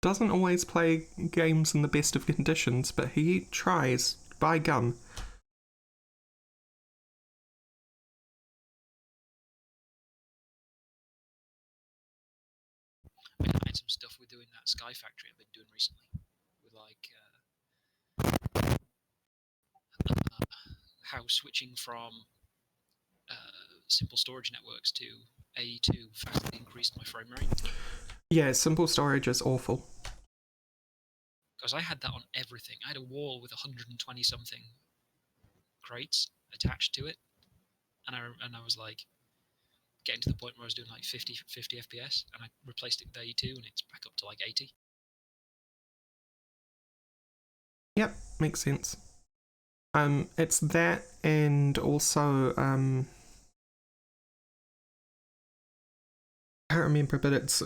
Doesn't always play games in the best of conditions, but he tries, by gum. Behind some stuff we're doing that Sky Factory I've been doing recently, with like how switching from simple storage networks to AE2 vastly increased my frame rate. Yeah, simple storage is awful. Because I had that on everything. I had a wall with 120 something crates attached to it, and I was like getting to the point where I was doing like 50 FPS, and I replaced it with AE2, and it's back up to like 80. Yep, makes sense. It's that, and also I can't remember, but it's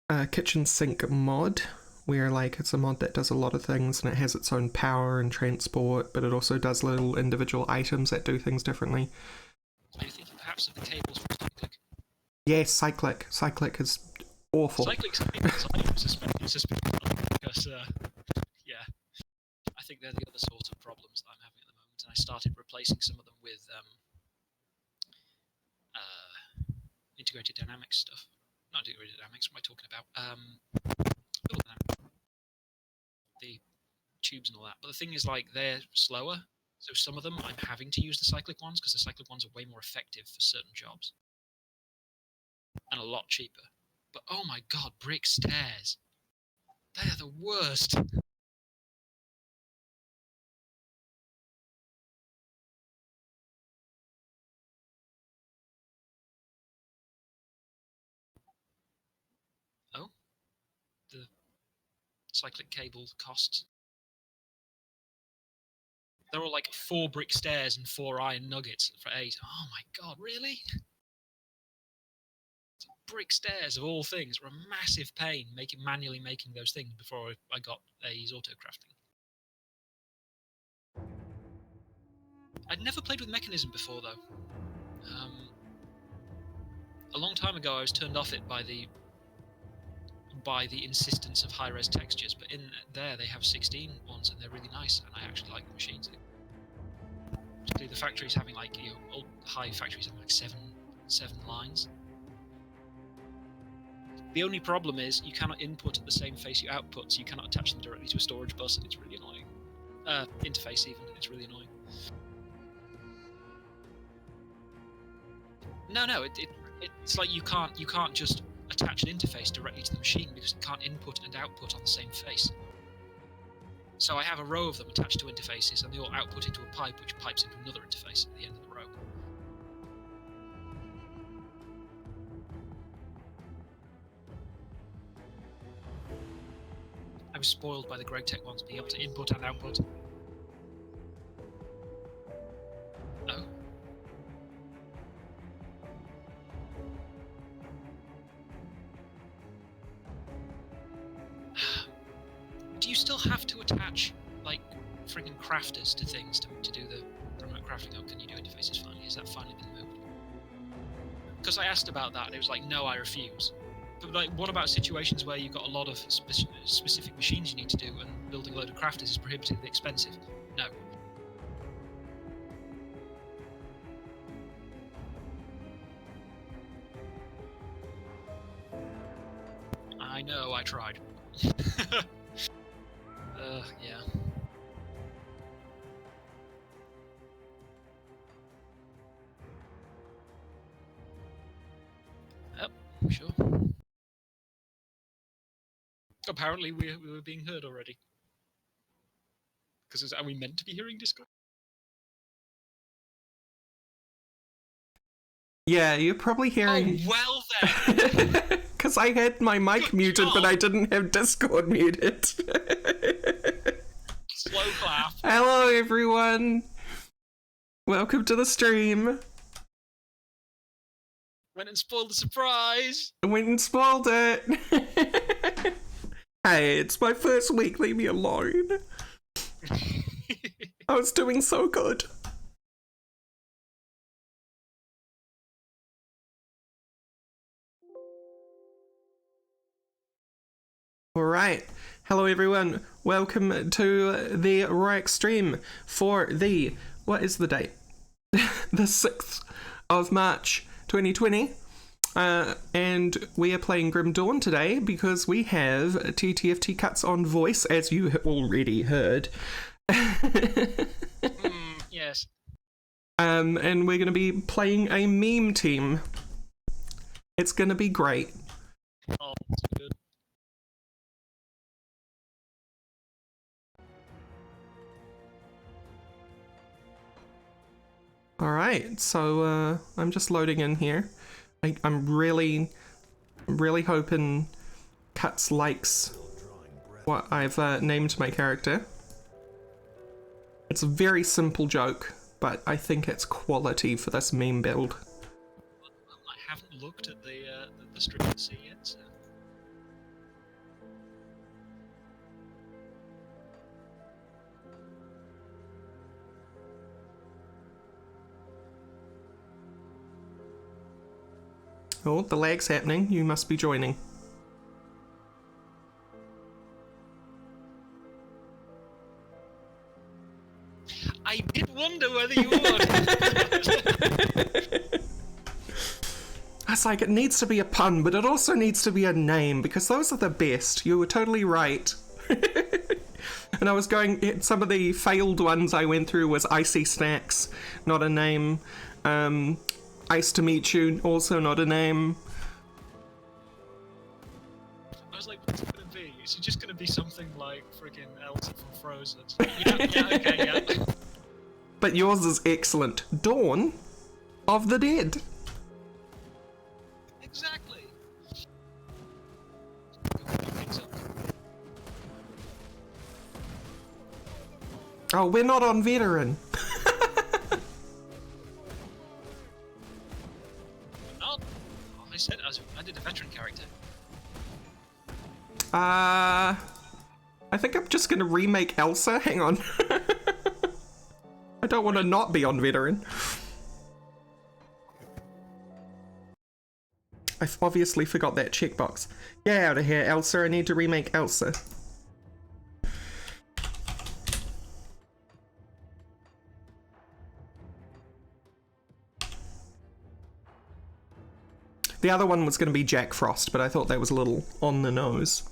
a kitchen sink mod where like it's a mod that does a lot of things and it has its own power and transport, but it also does little individual items that do things differently. Are you thinking perhaps of the cables from Cyclic? Yes, Cyclic. Cyclic is awful. Cyclic's cables I'm suspicious because yeah, I think they're the other sort of problems that I'm having at the moment, and I started replacing some of them with integrated dynamics stuff. Not integrated dynamics. What am I talking about? The tubes and all that. But the thing is, like, they're slower, so some of them I'm having to use the cyclic ones because the cyclic ones are way more effective for certain jobs and a lot cheaper. But oh my god, brick stairs. They're the worst. Oh, the cyclic cable costs. They're all like 4 brick stairs and 4 iron nuggets for 8. Oh my god, really? Brick stairs of all things were a massive pain manually making those things before I got AE's auto crafting. I'd never played with Mechanism before though. A long time ago I was turned off it by the insistence of high-res textures, but in there they have 16 ones and they're really nice, and I actually like the machines. The factories having like, you know, old high factories having like seven lines. The only problem is you cannot input at the same face you output, so you cannot attach them directly to a storage bus, and it's really annoying. Interface even, and it's really annoying. No, it's like you can't just attach an interface directly to the machine because it can't input and output on the same face. So I have a row of them attached to interfaces, and they all output into a pipe, which pipes into another interface at the end of the row. I was spoiled by the Greytech ones being able to input and output. Oh. Do you still have to attach, like, friggin' crafters to things to do the remote crafting? Or can you do interfaces finally? Has that finally been moved? Because I asked about that, and it was like, no, I refuse. But, like, what about situations where you've got a lot of specific machines you need to do, and building a load of crafters is prohibitively expensive? No. I know, I tried. Yeah. Yep, sure. Apparently we were being heard already. Because are we meant to be hearing Discord? Yeah, you're probably hearing. Oh, well then! Because I had my mic muted, but I didn't have Discord muted. Slow clap. Hello, everyone. Welcome to the stream. Went and spoiled the surprise. I went and spoiled it. Hey, it's my first week. Leave me alone. I was doing so good. Alright, hello everyone, welcome to the Rorax stream for the, what is the date? The 6th of March 2020, and we are playing Grim Dawn today because we have TTFT cuts on voice, as you have already heard. Yes. And we're going to be playing a meme team. It's going to be great. Oh, that's good. Alright, so I'm just loading in here. I'm really hoping Cuts likes what I've named my character. It's a very simple joke, but I think it's quality for this meme build. Well, I haven't looked at the stream to see yet, so... Oh, the lag's happening. You must be joining. I did wonder whether you would! It's like, it needs to be a pun, but it also needs to be a name, because those are the best. You were totally right. And I was going, some of the failed ones I went through was Icy Snacks, not a name. Ice to Meet You, also not a name. I was like, what's it gonna be? Is it just gonna be something like friggin' Elsa from Frozen? Yeah, okay, yeah. But yours is excellent. Dawn of the Dead. Exactly. Oh, we're not on veteran. Oh, I said I did a veteran character. I think I'm just gonna remake Elsa. Hang on. I don't want to not be on veteran. I've obviously forgot that checkbox. Get out of here, Elsa. I need to remake Elsa. The other one was going to be Jack Frost, but I thought that was a little on the nose.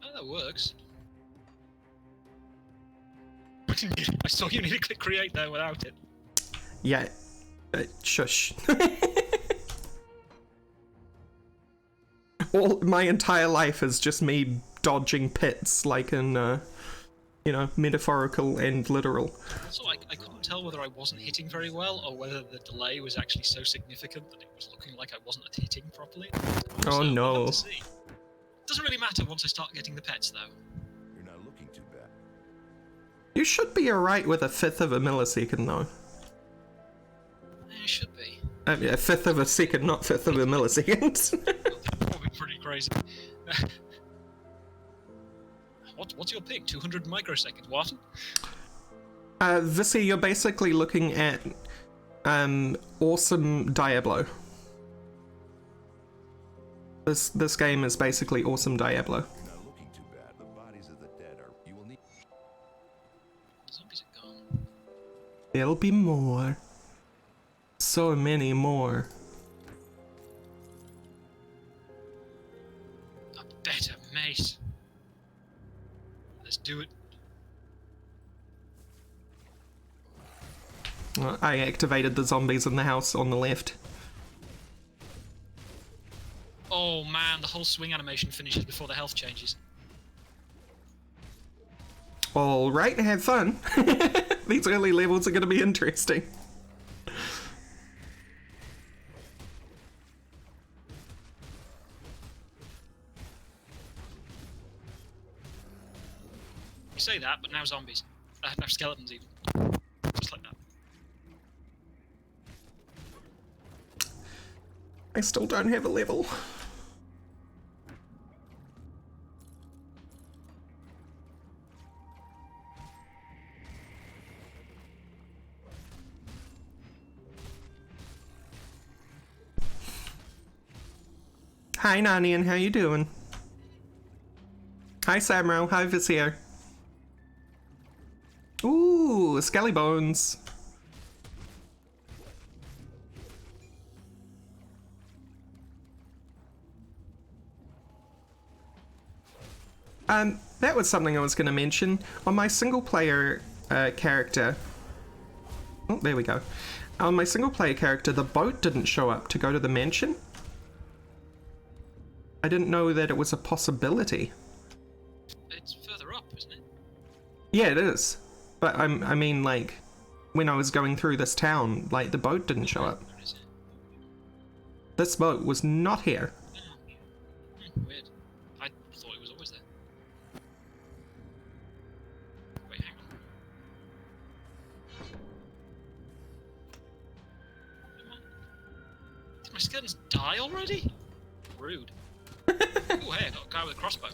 Oh, that works. I saw you need to click create there without it. Yeah. Shush. My entire life is just me dodging pits, like in, you know, metaphorical and literal. Also, I couldn't tell whether I wasn't hitting very well or whether the delay was actually so significant that it was looking like I wasn't hitting properly. Oh no. Doesn't really matter once I start getting the pets, though. You're not looking too bad. You should be alright with a fifth of a millisecond, though. It should be. A fifth of a second, not fifth of a millisecond. That'd probably pretty crazy. What's your pick? 200 microseconds. What? Vissy, you're basically looking at awesome Diablo. This game is basically awesome Diablo. You're not looking too bad. The bodies of the dead are. You will need. Zombies are gone. There'll be more. So many more. A better mate. Let's do it. I activated the zombies in the house on the left. Oh man, the whole swing animation finishes before the health changes. Alright, have fun. These early levels are going to be interesting. You say that, but now zombies. Now skeletons even. Just like that. I still don't have a level. Hi, Nani, and how you doing? Hi Samro, hi Vizier. Ooh, Skelly Bones. That was something I was going to mention. On my single player character... Oh, there we go. On my single player character, the boat didn't show up to go to the mansion. I didn't know that it was a possibility. It's further up, isn't it? Yeah, it is. But I mean, like, when I was going through this town, like, the boat didn't show up. Where is it? This boat was not here. Weird. I thought it was always there. Wait, hang on. Did my skeletons die already? Rude. Oh, hey, I got a guy with a crossbow.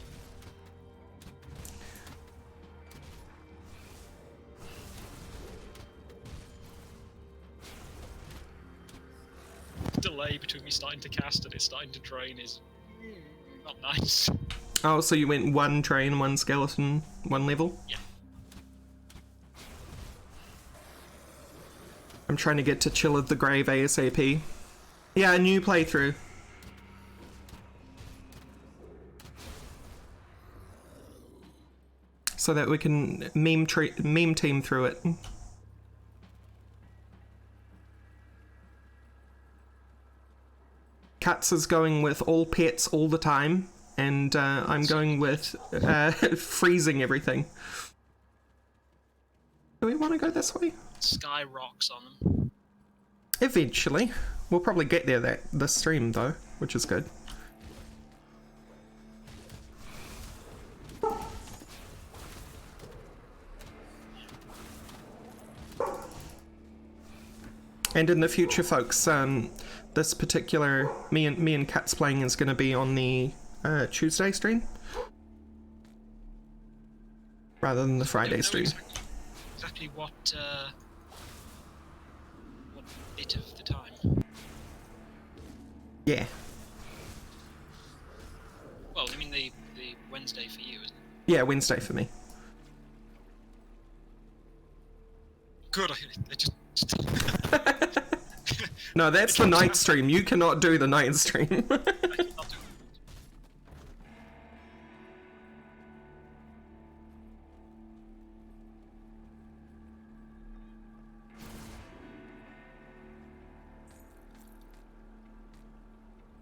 Delay between me starting to cast and it starting to drain is not nice. Oh, so you went one train, one skeleton, one level? Yeah. I'm trying to get to Chill of the Grave ASAP. Yeah, a new playthrough. So that we can meme team through it. Katz is going with all pets all the time, and I'm going with freezing everything. Do we want to go this way? Sky rocks on them. Eventually. We'll probably get there this stream though, which is good. And in the future, folks, this particular me and Kat's playing is going to be on the Tuesday stream rather than the Friday stream. Exactly what bit of the time? Yeah. Well, I mean the Wednesday for you, isn't it? Yeah, Wednesday for me. Good. I just. No, that's the night stream. You cannot do the night stream. I cannot do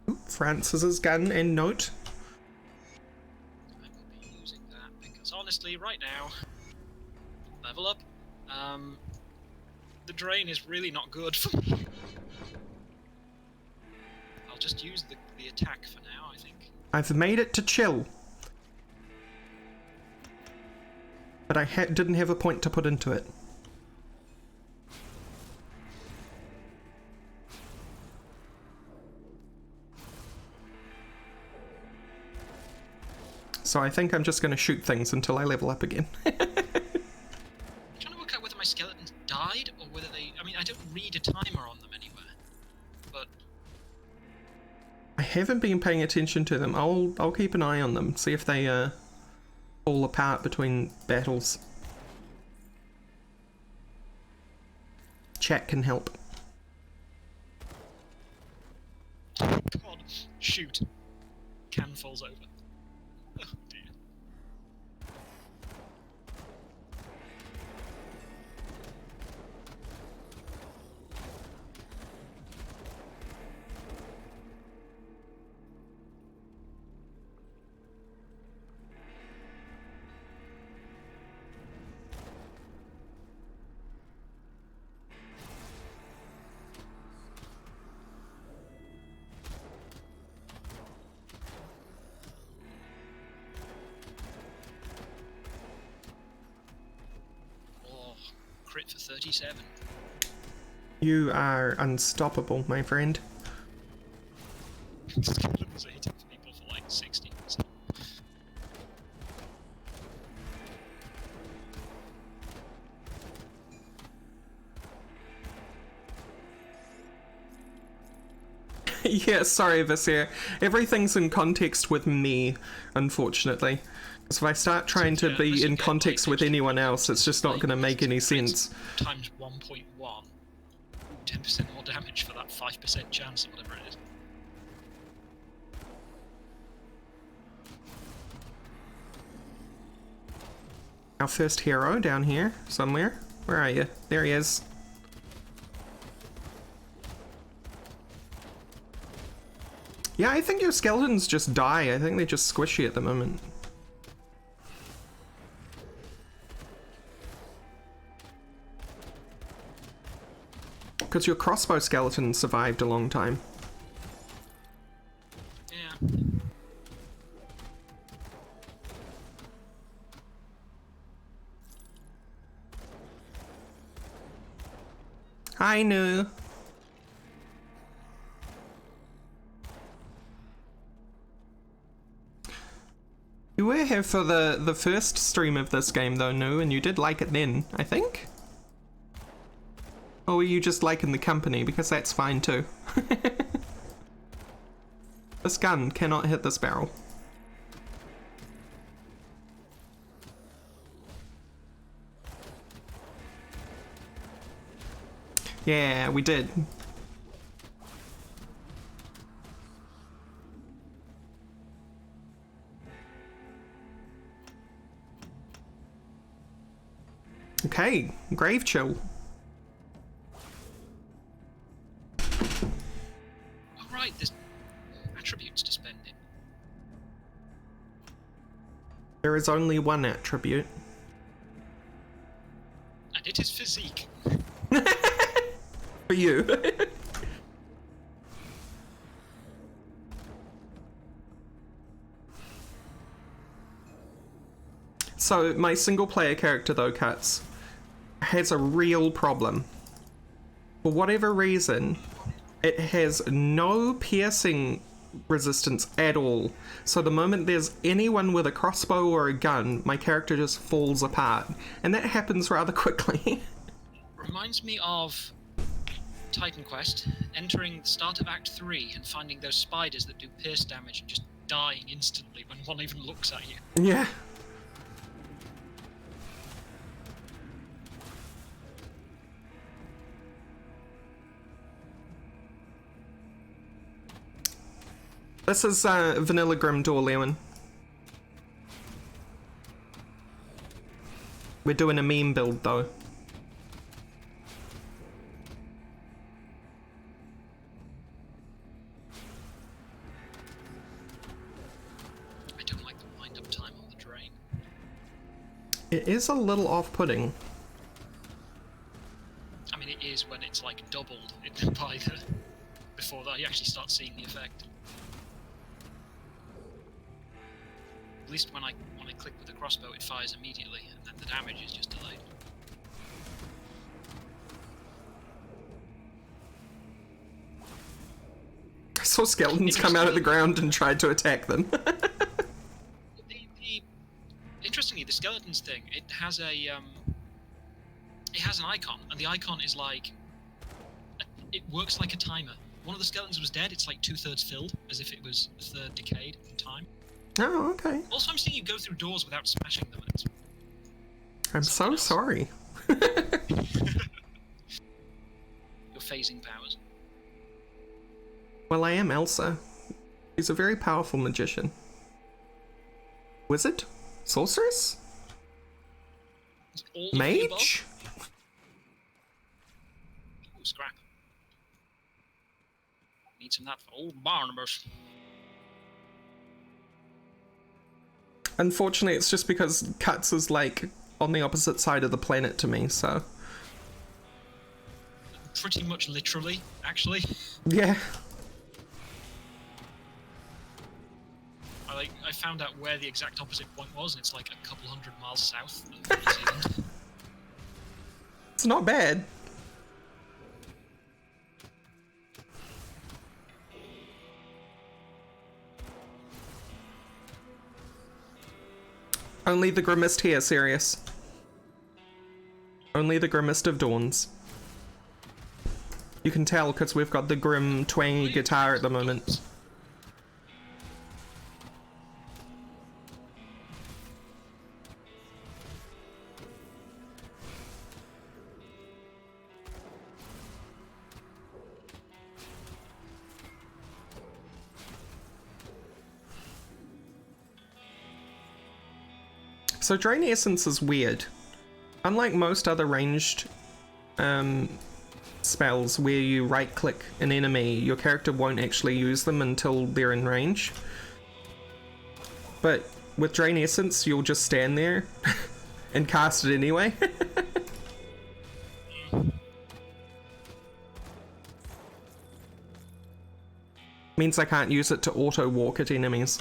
it. Francis's gun and note. I will be using that because honestly, right now, level up. The drain is really not good for me. I'll just use the attack for now, I think. I've made it to chill. But I didn't have a point to put into it. So I think I'm just going to shoot things until I level up again. I'm trying to work out whether my skeletons died or whether they... I mean, I don't read a timer on them anywhere. But... I haven't been paying attention to them. I'll keep an eye on them, see if they fall apart between battles. Chat can help. God, shoot. Can falls over. Oh dear. Oh, crit for 37. You are unstoppable, my friend. Skeletons are hitting people for like 60. So. Yeah, sorry, Vizier. Everything's in context with me, unfortunately. If I start trying to be in context with anyone else, it's just not going to make any sense. Times 1.1. 10% more damage for that 5% chance or whatever it is. Our first hero down here, somewhere. Where are you? There he is. Yeah, I think your skeletons just die. I think they're just squishy at the moment. Because your crossbow skeleton survived a long time. Yeah. I knew. You were here for the first stream of this game though, Nu, and you did like it then, I think? Or were you just liking the company? Because that's fine too. This gun cannot hit this barrel. Yeah, we did. Okay, grave chill. Right, there's attributes to spend it. There is only one attribute. And it is physique. For you. So, my single player character though, Cuts, has a real problem. For whatever reason, it has no piercing resistance at all. So the moment there's anyone with a crossbow or a gun, my character just falls apart. And that happens rather quickly. Reminds me of Titan Quest, entering the start of Act 3 and finding those spiders that do pierce damage and just dying instantly when one even looks at you. Yeah. This is Vanilla Grim Dorleon. We're doing a meme build though. I don't like the wind-up time on the drain. It is a little off-putting. I mean, it is when it's like doubled by the before that you actually start seeing the effect. At least when I click with the crossbow, it fires immediately, and then the damage is just delayed. I saw skeletons come out of the ground and tried to attack them. Interestingly, the skeletons thing, it has an icon, and the icon is like, it works like a timer. One of the skeletons was dead, it's like 2/3 filled, as if it was a third decayed in time. Oh, okay. Also, I'm seeing you go through doors without smashing them. It's I'm so sorry. your phasing powers. Well, I am Elsa. She's a very powerful magician. Wizard? Sorceress? All of the above. Mage? Ooh, scrap. Need some of that for old Barnabas. Unfortunately, it's just because Cuts is like on the opposite side of the planet to me, so. Pretty much literally, actually. Yeah. I found out where the exact opposite point was, and it's like a couple 100 miles south of New Zealand. It's not bad. Only the grimmest here, serious. Only the grimmest of dawns. You can tell because we've got the grim twangy guitar at the moment. So Drain Essence is weird. Unlike most other ranged spells where you right click an enemy, your character won't actually use them until they're in range. But with Drain Essence, you'll just stand there and cast it anyway. Means I can't use it to auto walk at enemies.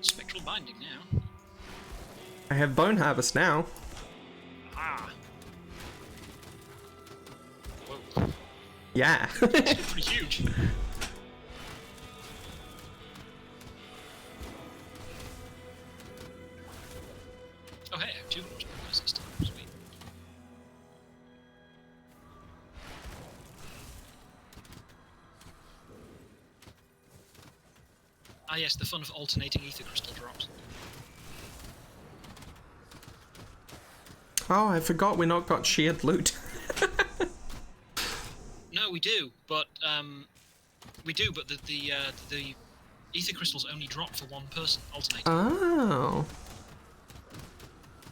Spectral binding now. I have Bone Harvest now. Ah. Whoa. Yeah. It's pretty huge. Oh hey, I have 2 multipliers this time. Sweet. Ah yes, the fun of alternating ether crystal drops. Oh, I forgot we're not got shared loot. No, we do, but the ether crystals only drop for 1 person alternating. Oh.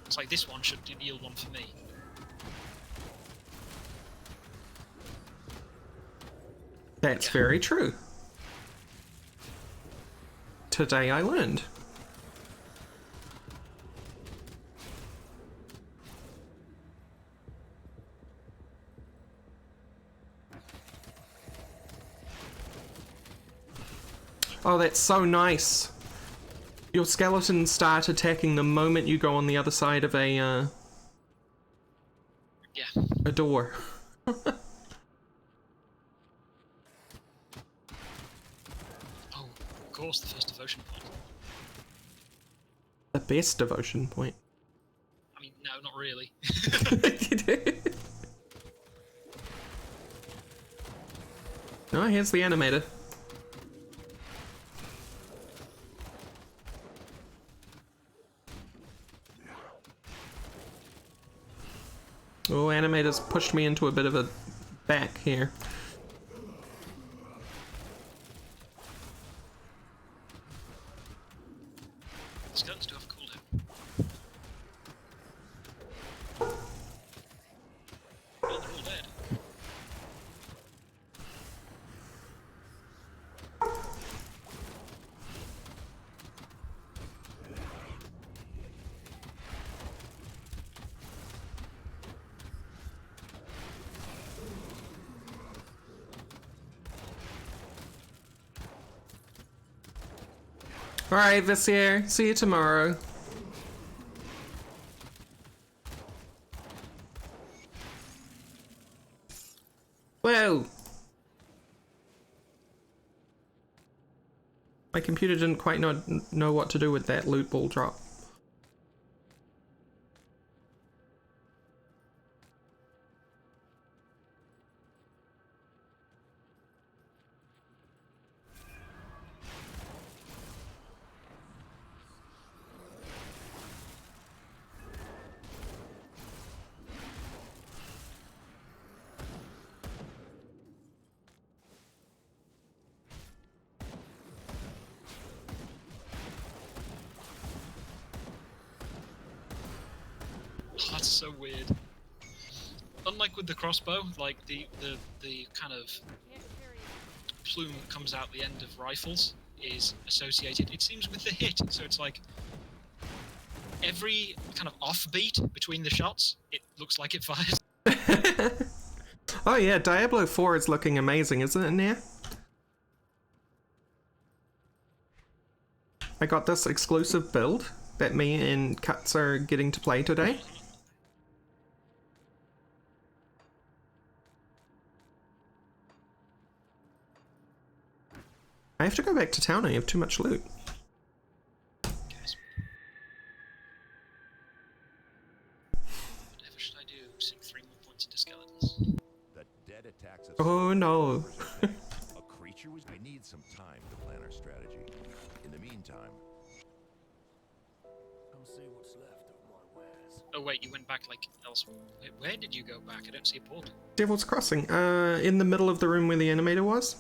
It's like this one should yield 1 for me. That's very true. Today I learned. Oh, that's so nice. Your skeletons start attacking the moment you go on the other side of Yeah. a door. Oh, of course, the first devotion point. The best devotion point. I mean, no, not really. Oh, here's the animator. Oh, animator's pushed me into a bit of a back here. Skeletons do have a cooldown. Oh, they're all dead. Alright, Vizier, see you tomorrow. Whoa! My computer didn't quite know what to do with that loot ball drop. Oh, that's so weird. Unlike with the crossbow, like the kind of plume that comes out the end of rifles is associated, it seems, with the hit. So it's like every kind of offbeat between the shots, it looks like it fires. Oh yeah, Diablo 4 is looking amazing, isn't it now? I got this exclusive build that me and Cuts are getting to play today. I have to go back to town, I have too much loot. Guess. Whatever should I do? Sink 3 more points into skeletons. The dead attacks us. Oh no. A creature was. I need some time to plan our strategy. In the meantime. Come see what's left of my wares. Oh wait, you went back like elsewhere. Wait, where did you go back? I don't see a portal. Devil's Crossing. In the middle of the room where the animator was.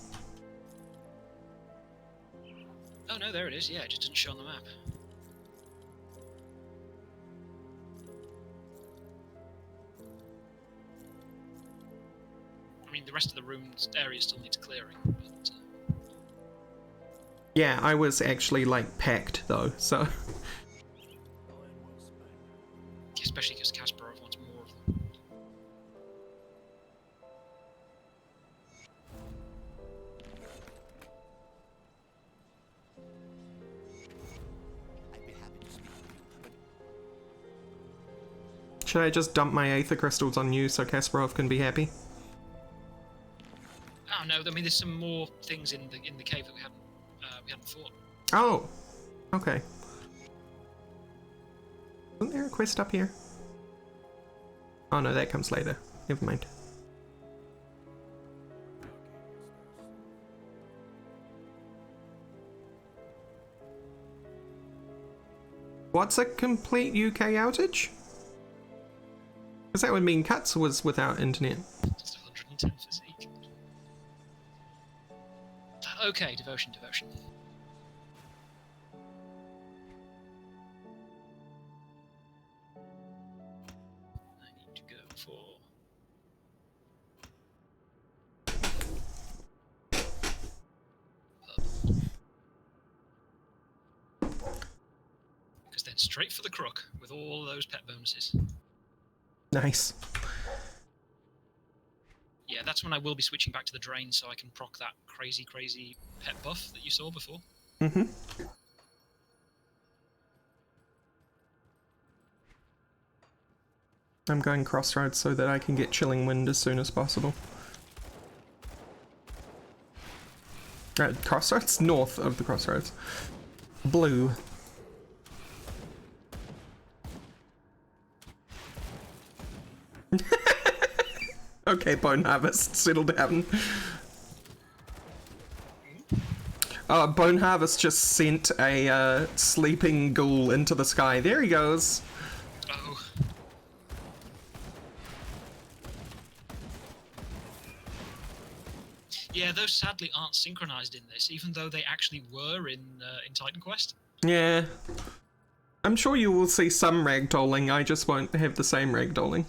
Oh no, there it is. Yeah, it just doesn't show on the map. I mean, the rest of the room's area still needs clearing, but... Yeah, I was actually like packed though, so. Iron well spent. especially because Kasparov wants more of them. I'd be happy to speak with you, but Should I just dump my Aether Crystals on you so Kasparov can be happy? Oh no, I mean there's some more things in the cave that we hadn't fought. Oh, okay. Isn't there a quest up here? Oh no, that comes later. Never mind. What's a complete UK outage? Because that would mean Cuts was without internet. Just 110 physique. Okay, devotion. I need to go for... Because then straight for the crook with all those pet bonuses. Nice. Yeah, that's when I will be switching back to the drain so I can proc that crazy pet buff that you saw before. Mm-hmm. I'm going Crossroads so that I can get Chilling Wind as soon as possible. Crossroads? North of the Crossroads. Blue. Okay, Bone Harvest, settle down. Bone Harvest just sent a sleeping ghoul into the sky. There he goes. Oh. Yeah, those sadly aren't synchronized in this, even though they actually were in Titan Quest. Yeah. I'm sure you will see some ragdolling, I just won't have the same ragdolling.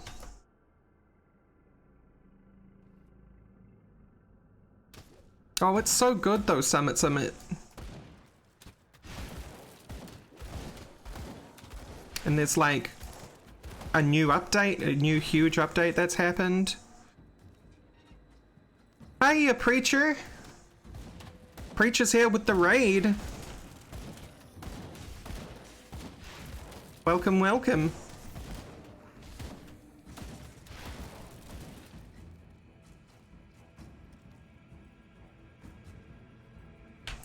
Oh, it's so good though, Summit. And there's like a new update, a new huge update that's happened. Hiya, Preacher! Preacher's here with the raid. Welcome, welcome.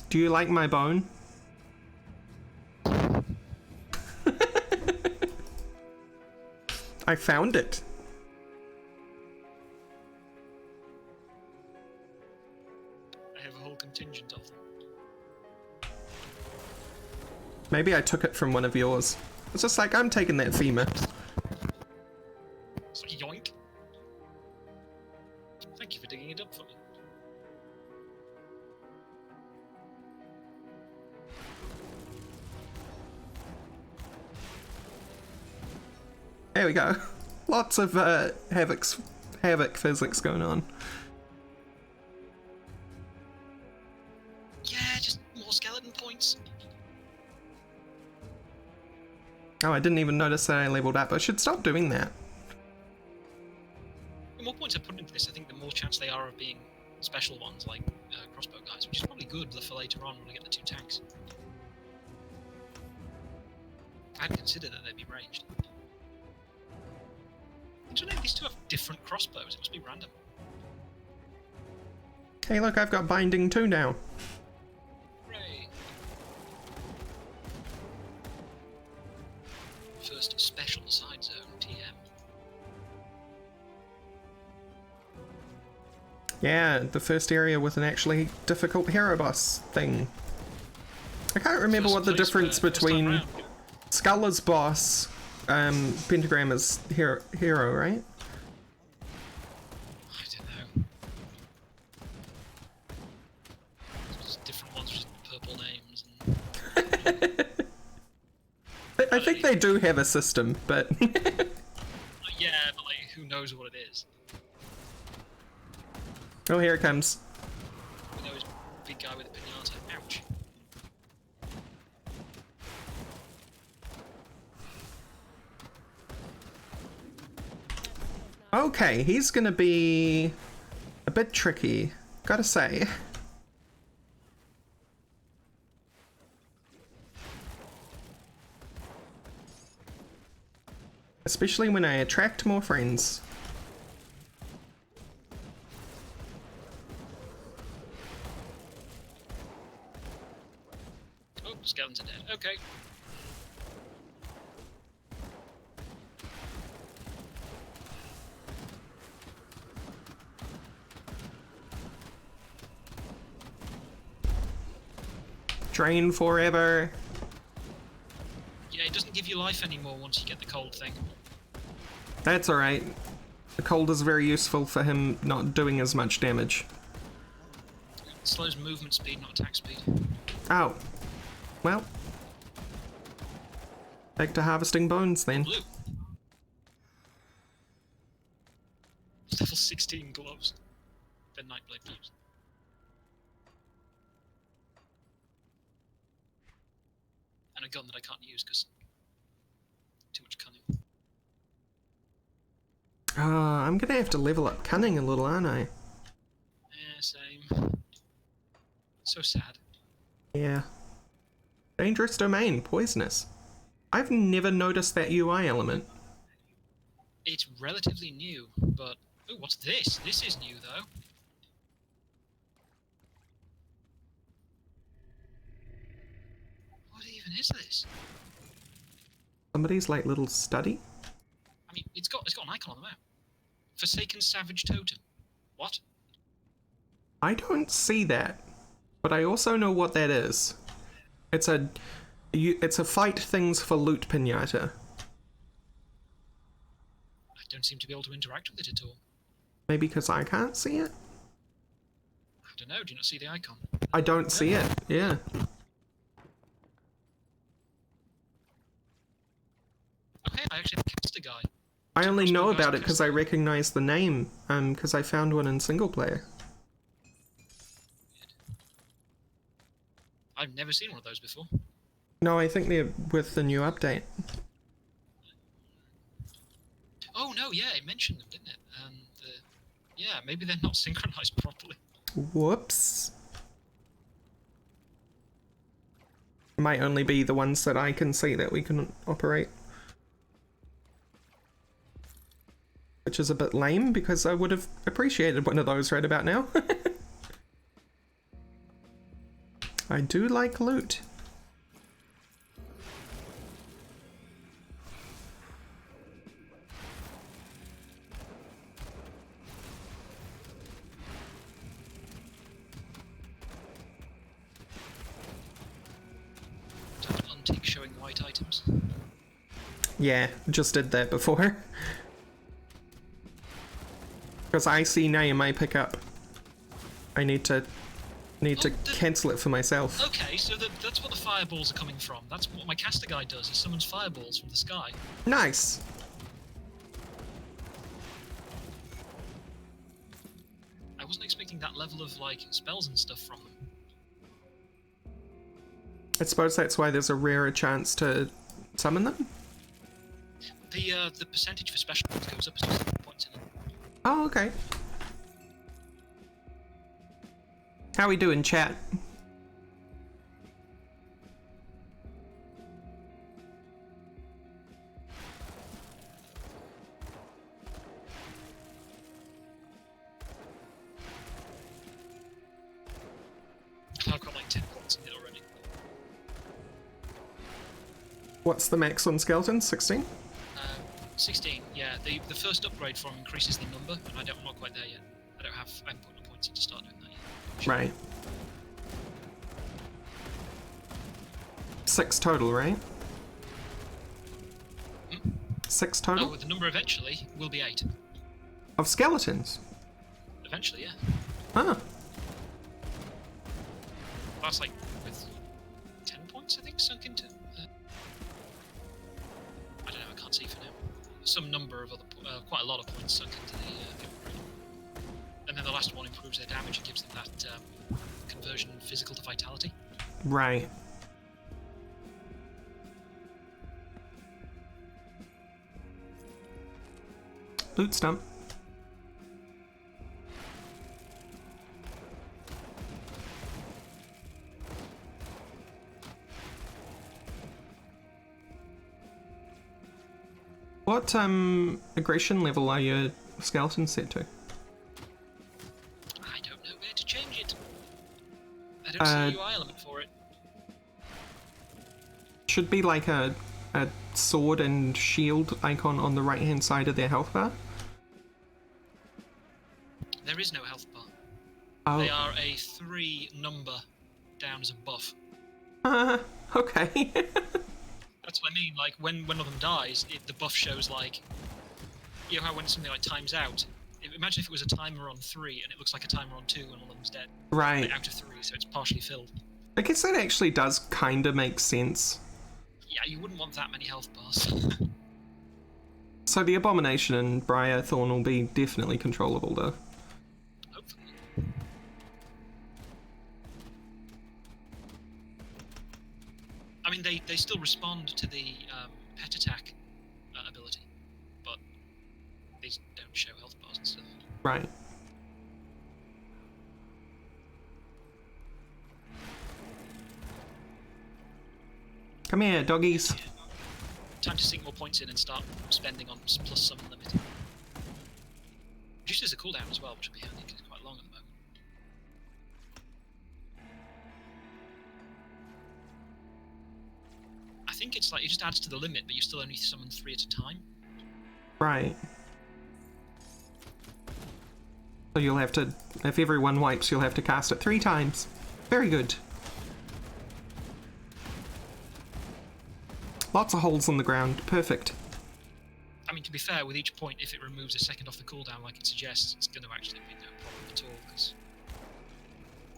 Do you like my bone? I found it. I have a whole contingent of them. Maybe I took it from one of yours. It's just like, I'm taking that femur. It's like yoink. Thank you for digging it up for me. There we go. Lots of havoc physics going on. Yeah, just more skeleton points. Oh, I didn't even notice that I leveled up. I should stop doing that. The more points I put into this, I think the more chance they are of being special ones, like crossbow guys, which is probably good for later on when we get the 2 tanks. I hadn't considered that they'd be ranged. I don't know, these two have different crossbows, it must be random. Hey look, I've got binding too now. Hooray! First special side zone, TM. Yeah, the first area with an actually difficult hero boss thing. I can't remember what the difference between Skull as boss, Pentagram as hero, right? I don't know. Just different ones with purple names. And... I think they do have a system, but... yeah, but like, who knows what it is? Oh, here it comes. We know his big guy with a pinata. Ouch. Okay, he's gonna be a bit tricky, gotta say. Especially when I attract more friends. Oh, skeletons are dead. Okay. Drain forever. Yeah, it doesn't give you life anymore once you get the cold thing. That's alright. The cold is very useful for him not doing as much damage. It slows movement speed, not attack speed. Oh. Well. Back to harvesting bones then. Blue. Level 16 gloves. They're Nightblade gloves. And a gun that I can't use because too much cunning. I'm gonna have to level up cunning a little, aren't I? Yeah, same. So sad. Yeah. Dangerous domain, poisonous. I've never noticed that UI element. It's relatively new, but... Ooh, what's this? This is new, though. What even is this? Somebody's like little study? I mean, it's got an icon on the map. Forsaken Savage Totem. What? I don't see that, but I also know what that is. It's a fight things for loot pinata. I don't seem to be able to interact with it at all. Maybe because I can't see it? I don't know, do you not see the icon? I don't see it, yeah. Okay, I actually have a caster guy. I only know about it because I recognize the name, because I found one in single player. I've never seen one of those before. No, I think they're with the new update. Oh no, yeah, it mentioned them, didn't it? Yeah, maybe they're not synchronized properly. Whoops. Might only be the ones that I can see that we can operate. Which is a bit lame, because I would have appreciated one of those right about now. I do like loot. To have an untick showing white items. Yeah, just did that before. Because I see name I pick up. I need to cancel it for myself. Okay, so that's what the fireballs are coming from. That's what my caster guy does, he summons fireballs from the sky. Nice. I wasn't expecting that level of, like, spells and stuff from them. I suppose that's why there's a rarer chance to summon them? The percentage for special ones goes up as 7 points in it. Oh, okay. How we doing, chat? I've got like 10 points in it already. What's the max on skeleton? 16? 16, yeah. The first upgrade from increases the number, and I'm not quite there yet. I haven't put the points in to start doing that yet. Right. 6 total, right? 6 total? Oh, the number eventually will be 8. Of skeletons? Eventually, yeah. Huh. That's like with 10 points, I think, sunk into. I don't know. I can't see for now. Some number of other, quite a lot of points sunk into the upgrade. And then the last one improves their damage and gives them that conversion physical to vitality. Right. Loot stump. What aggression level are your skeletons set to? I don't know where to change it. I don't see a UI element for it. Should be like a sword and shield icon on the right hand side of their health bar. There is no health bar. Oh. They are a 3 number down as a buff. Okay. That's what I mean. Like when one of them dies, the buff shows like, you know how when something like times out. Imagine if it was a timer on 3 and it looks like a timer on 2 and one of them's dead. Right. Like, out of 3, so it's partially filled. I guess that actually does kind of make sense. Yeah, you wouldn't want that many health bars. So the Abomination and Briar Thorn will be definitely controllable though. Hopefully. I mean, they still respond to the pet attack ability, but they don't show health bars and stuff. Right. Come here, doggies. Time to sink more points in and start spending on plus summon limit. Reduces the cooldown as well, which will be handy because it's quite long at the moment. I think it's like it just adds to the limit, but you still only summon 3 at a time. Right. So you'll have to, if everyone wipes, you'll have to cast it 3 times. Very good. Lots of holes in the ground. Perfect. I mean, to be fair, with each point, if it removes a second off the cooldown like it suggests, it's going to actually be no problem at all, because...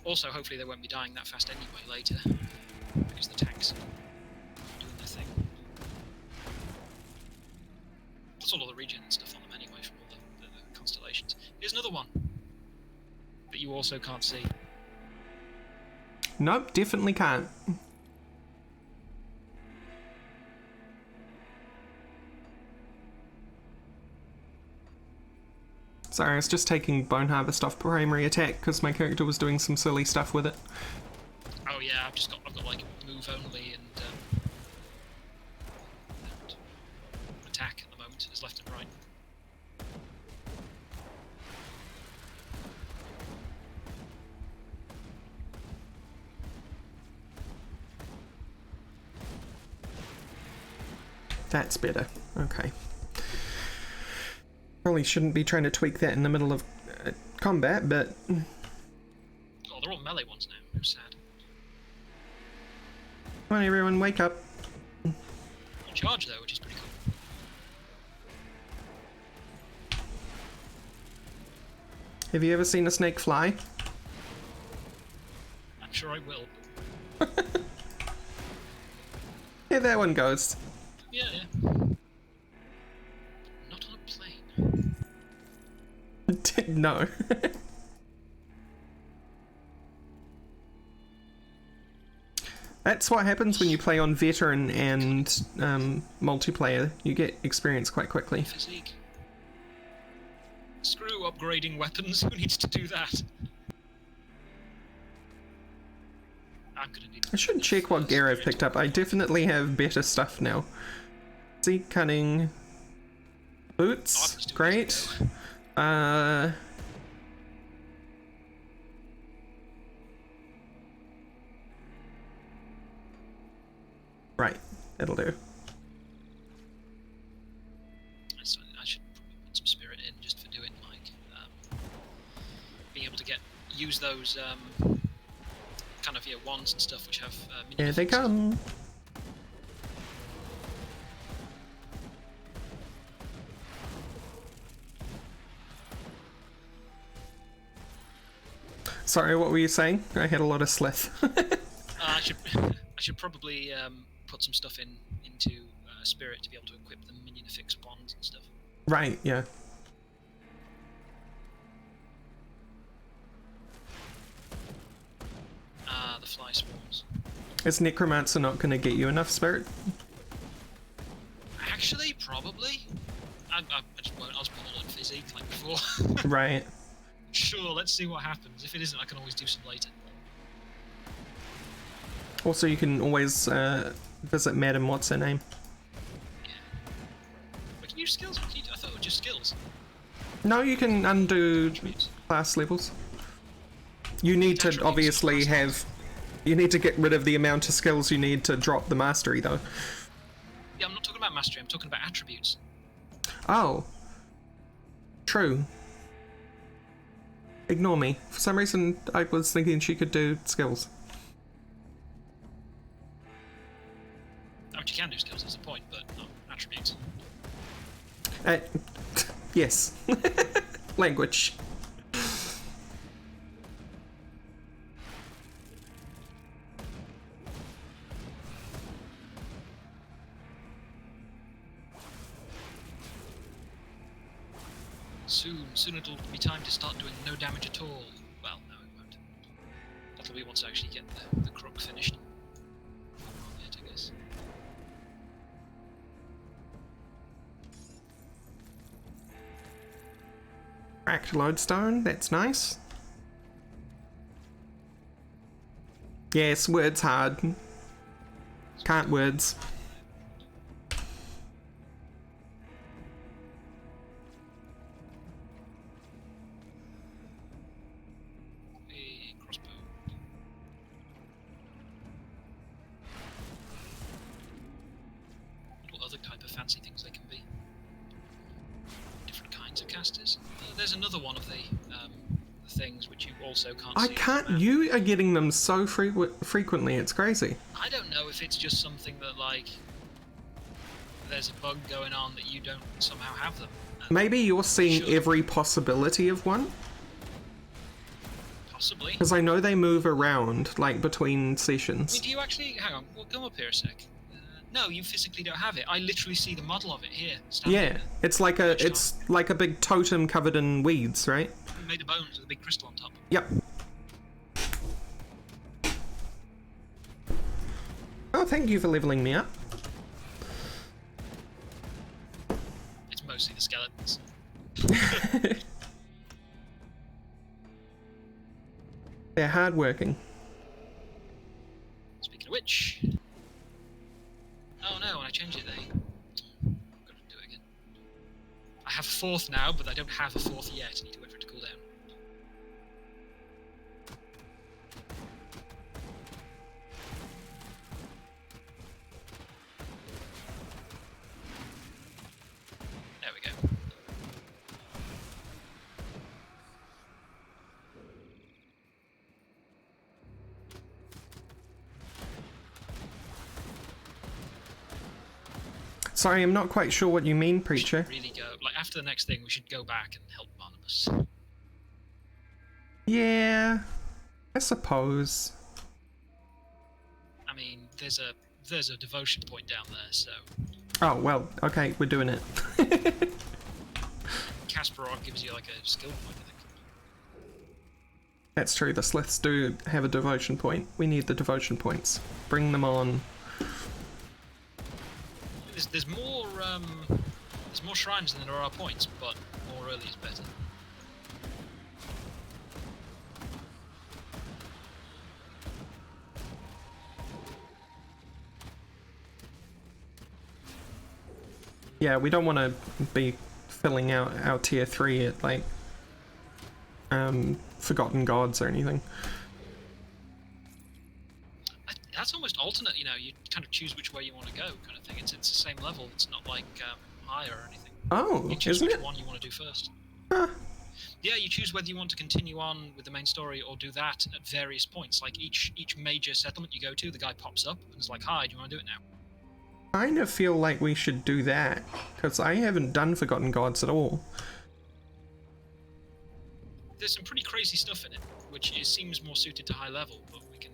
Also, hopefully they won't be dying that fast anyway later, because the tanks are doing their thing. Plus all the regen and stuff on them anyway from all the constellations. Here's another one that you also can't see. Nope, definitely can't. Sorry, I was just taking Bone Harvest off primary attack because my character was doing some silly stuff with it. Oh yeah, I've got like move only and attack at the moment, as left and right. That's better. Okay. Probably shouldn't be trying to tweak that in the middle of combat, but... Oh, they're all melee ones now. How sad. Come on, everyone, wake up. You charge though, which is pretty cool. Have you ever seen a snake fly? I'm sure I will. Yeah, that one goes. Yeah, yeah. Not on a plane. No. That's what happens when you play on veteran and multiplayer. You get experience quite quickly. Physique. Screw upgrading weapons. Who needs to do that? I'm gonna need. I should check what gear I've picked up. I definitely have better stuff now. See, cunning. Boots, great. Right, that'll do. I should probably put some spirit in just for doing like being able to use those kind of wands and stuff which have. Here they come. Sorry, what were you saying? I had a lot of slith. I should probably put some stuff into Spirit to be able to equip the minion affix wands and stuff. Right, yeah. The fly swarms. Is Necromancer not going to get you enough spirit? Actually, probably. I just won't. I'll just put all in physique like before. Right. Sure, let's see what happens. If it isn't, I can always do some later. Also, you can always visit Madam What's Her Name. Yeah. Wait, can you use skills? What can you do? I thought it was just skills. No, you can undo Attributes. class levels. You need to Attributes, obviously class have... You need to get rid of the amount of skills you need to drop the mastery, though. Yeah, I'm not talking about mastery, I'm talking about attributes. Oh. True. Ignore me. For some reason, I was thinking she could do skills. I mean, you can do skills, that's the point, but not attributes. Yes. Language. Soon it'll be time to start doing no damage at all. Well, no, it won't. That'll be once I actually get the crook finished. Yet, I guess. Cracked lodestone, that's nice. Yes, words hard. Can't words. A crossbow. What other type of fancy things they can be? Different kinds of casters. There's another one of the things which you also can't I see. can't. You are getting them so frequently, it's crazy. I don't know if it's just something that, like, there's a bug going on that you don't somehow have them. Maybe you're seeing Sure. every possibility of one. Possibly. Because I know they move around, like, between I mean, sessions. do you actually... Hang on, we'll come up here a sec. No, you physically don't have it. I literally see the model of it here. Standing Yeah, there. it's like a big totem covered in weeds, right? Made of bones with a big crystal on top. Yep. Oh, thank you for leveling me up. It's mostly the skeletons. They're hardworking. Speaking of which... Oh no, when I change it they... Gotta do it again. I have a fourth now, but I don't have a fourth yet. I need to wait for it to cool down. There we go. Sorry, I'm not quite sure what you mean, We preacher. should really go... Like, after the next thing, we should go back and help Barnabas. Yeah, I suppose. I mean, there's a devotion point down there, so... Oh, well, okay, we're doing it. Kasparov gives you, like, a skill point, I think. That's true, the Sliths do have a devotion point. We need the devotion points. Bring them on. There's more shrines than there are points, but more early is better. Yeah, we don't want to be filling out our tier 3 at, like, Forgotten Gods or anything. That's almost alternate, you know, you kind of choose which way you want to go, kind of thing. It's the same level, it's not like higher or anything. Oh, You choose isn't which it? one you want to do first. Huh. Yeah, you choose whether you want to continue on with the main story or do that at various points. Like each major settlement you go to, the guy pops up and is like, "Hi, do you want to do it now?" I kind of feel like we should do that, because I haven't done Forgotten Gods at all. There's some pretty crazy stuff in it. which seems more suited to high level, but we can.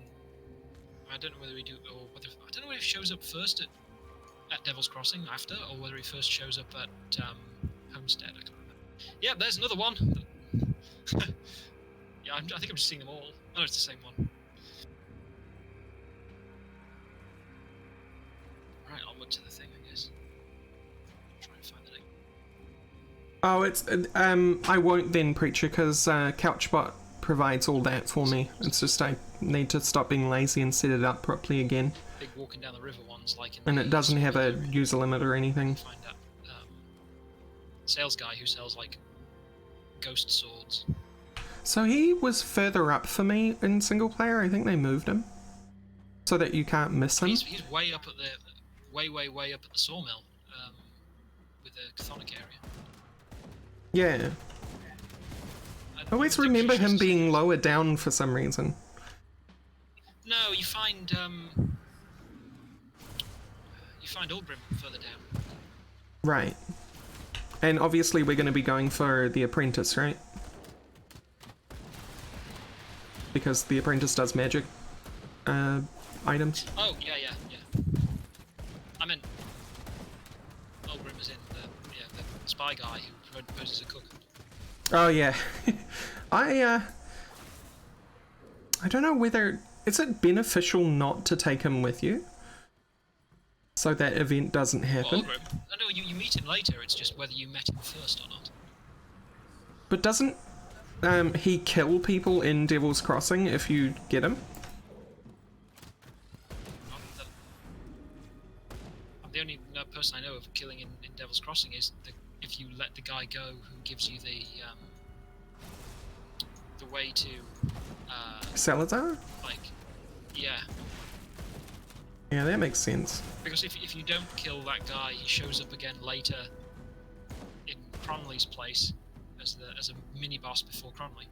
I don't know whether we do, or whether I don't know whether he shows up first at Devil's Crossing after, or whether he first shows up at Homestead. I can't remember. Yeah, there's another one. Yeah, I think I'm just seeing them all. Oh, it's the same one. Right, onward to the thing, I guess. Try and find the link. Oh, it's I won't then, Preacher, because Couchbot provides all that for me. It's just I need to stop being lazy and set it up properly again. Big walking down the river ones, like in And the it doesn't have a area. user limit or anything. Find that sales guy who sells like ghost swords. So he was further up for me in single player. I think they moved him so that you can't miss him. He's way up at the way up at the sawmill, with the chthonic area. Yeah. I always remember him being lower down for some reason. No, you find Ulgrim further down. Right. And obviously we're going to be going for the apprentice, right? Because the apprentice does magic items. Oh yeah. I meant Ulgrim is in the spy guy who poses a cook. Oh yeah. I don't know whether is it beneficial not to take him with you so that event doesn't happen. Ulgrim? Oh, no, you meet him later. It's just whether you met him first or not. But doesn't he kill people in Devil's Crossing if you get him? The only person I know of killing in Devil's Crossing is if you let the guy go who gives you the way to Salazar? like yeah. Yeah, that makes sense. Because if you don't kill that guy, he shows up again later in Cronley's place as a mini boss before Cronley.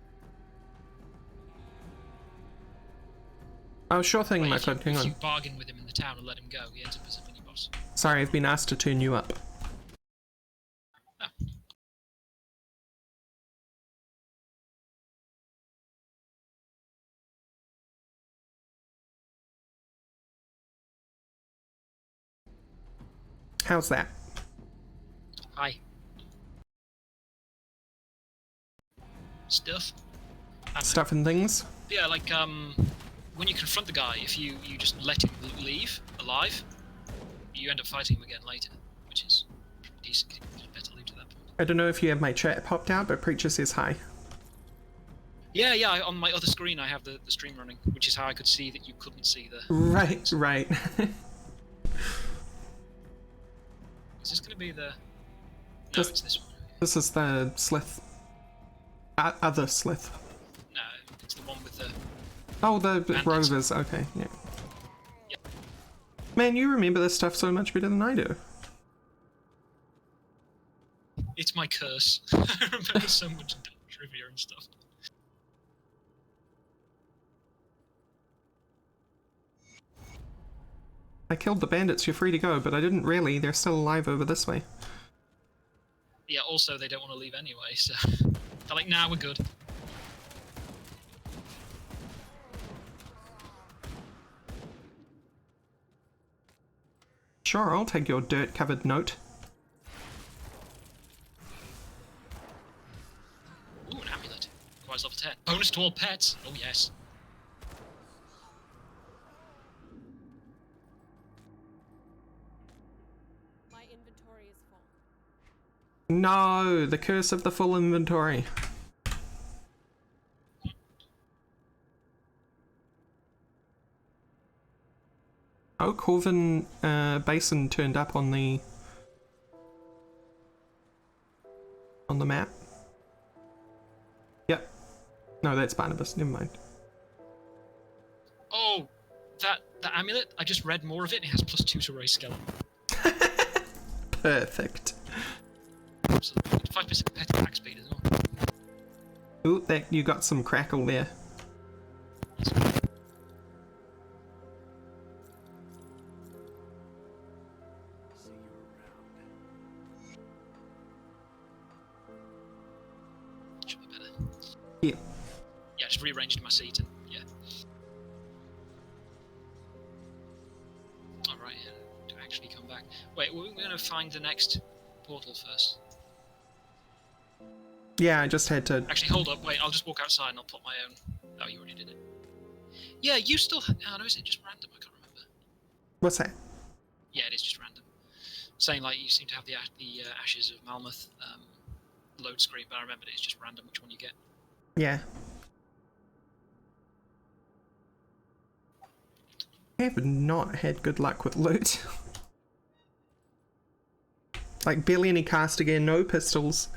Oh, sure thing, my friend. Hang If on. you bargain with him in the town and let him go, he ends up as a mini boss. Sorry, I've been asked to turn you up. Oh. How's that? Hi. Stuff. Stuff and things? Yeah, like when you confront the guy, if you just let him leave alive, you end up fighting him again later, which is pretty decent. It's better leave to that point. I don't know if you have my chat popped out, but Preacher says hi. Yeah, on my other screen I have the stream running, which is how I could see that you couldn't see the... Right, right. Is this going to be the... No, This- it's this one. This is the Slith. Other Slith. No, it's the one with the... Oh, the Bandits. Rovers, okay, yeah. Yeah. Man, you remember this stuff so much better than I do. It's my curse. I remember so much trivia and stuff. I killed the bandits, you're free to go, but I didn't really, they're still alive over this way. Yeah, also they don't want to leave anyway, so... They're like, nah, we're good. Sure, I'll take your dirt-covered note. Ooh, an amulet. Requires level 10. Bonus to all pets! Oh yes. My inventory is full. No, the curse of the full inventory. Oh, Corvin Basin turned up on the map. Yep. No, that's Barnabas. Never mind. Oh, that amulet, I just read more of it, and it has +2 to raise skeleton. Perfect. Absolutely. 5% pet attack speed as well. Ooh, that you got some crackle there. See you around. Should be better. Yeah. Yeah, just rearranged my seat and yeah. Alright, yeah, to actually come back. Wait, we're gonna find the next portal first. Yeah, I just had to. Actually, hold up, wait, I'll just walk outside and I'll put my own. Oh, you already did it. Yeah, you still. Oh, no, is it just random? I can't remember. What's that? Yeah, it is just random. Saying like you seem to have the ashes of Malmoth load screen, but I remembered it's just random which one you get. Yeah. I have not had good luck with loot. Like, barely any caster gear, no pistols.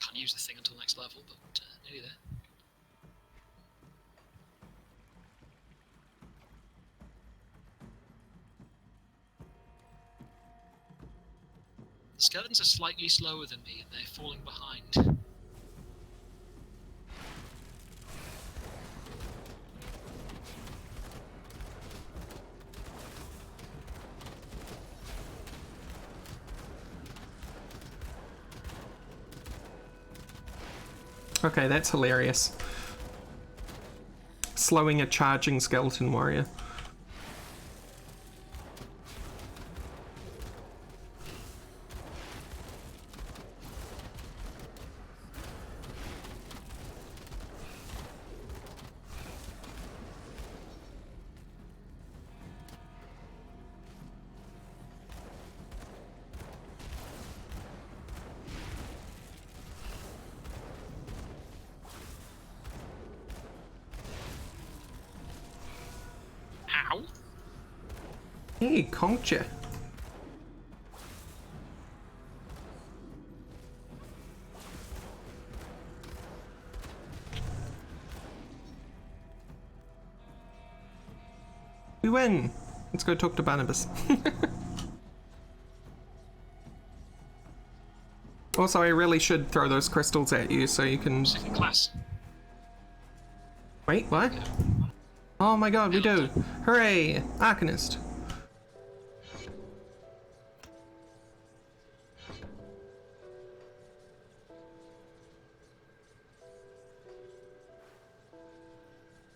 Can't use the thing until next level, but nearly there. The skeletons are slightly slower than me, and they're falling behind. Okay, that's hilarious. Slowing a charging skeleton warrior. Ow! Hey, conked ya. We win! Let's go talk to Barnabas. Also, I really should throw those crystals at you so you can... Second class. Wait, what? Oh my god, we do! Hooray! Arcanist!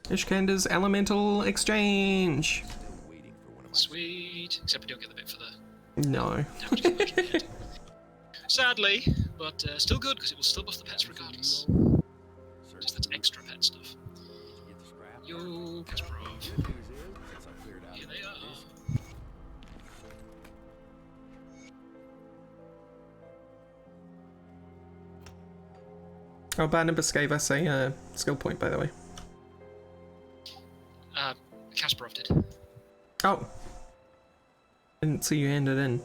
Ishkander's Elemental Exchange! Waiting for one of my Sweet. Except we don't get the bit for the No. damage conversion yet. Sadly, but still good because it will still buff the pets regardless. Just that's extra pet stuff. get the scrap. Yo, Kasparov. Good news is, since I cleared out Here the they are. condition, Oh, Barnabas gave us a skill point, by the way. Kasparov did. Oh. Didn't see you hand it in.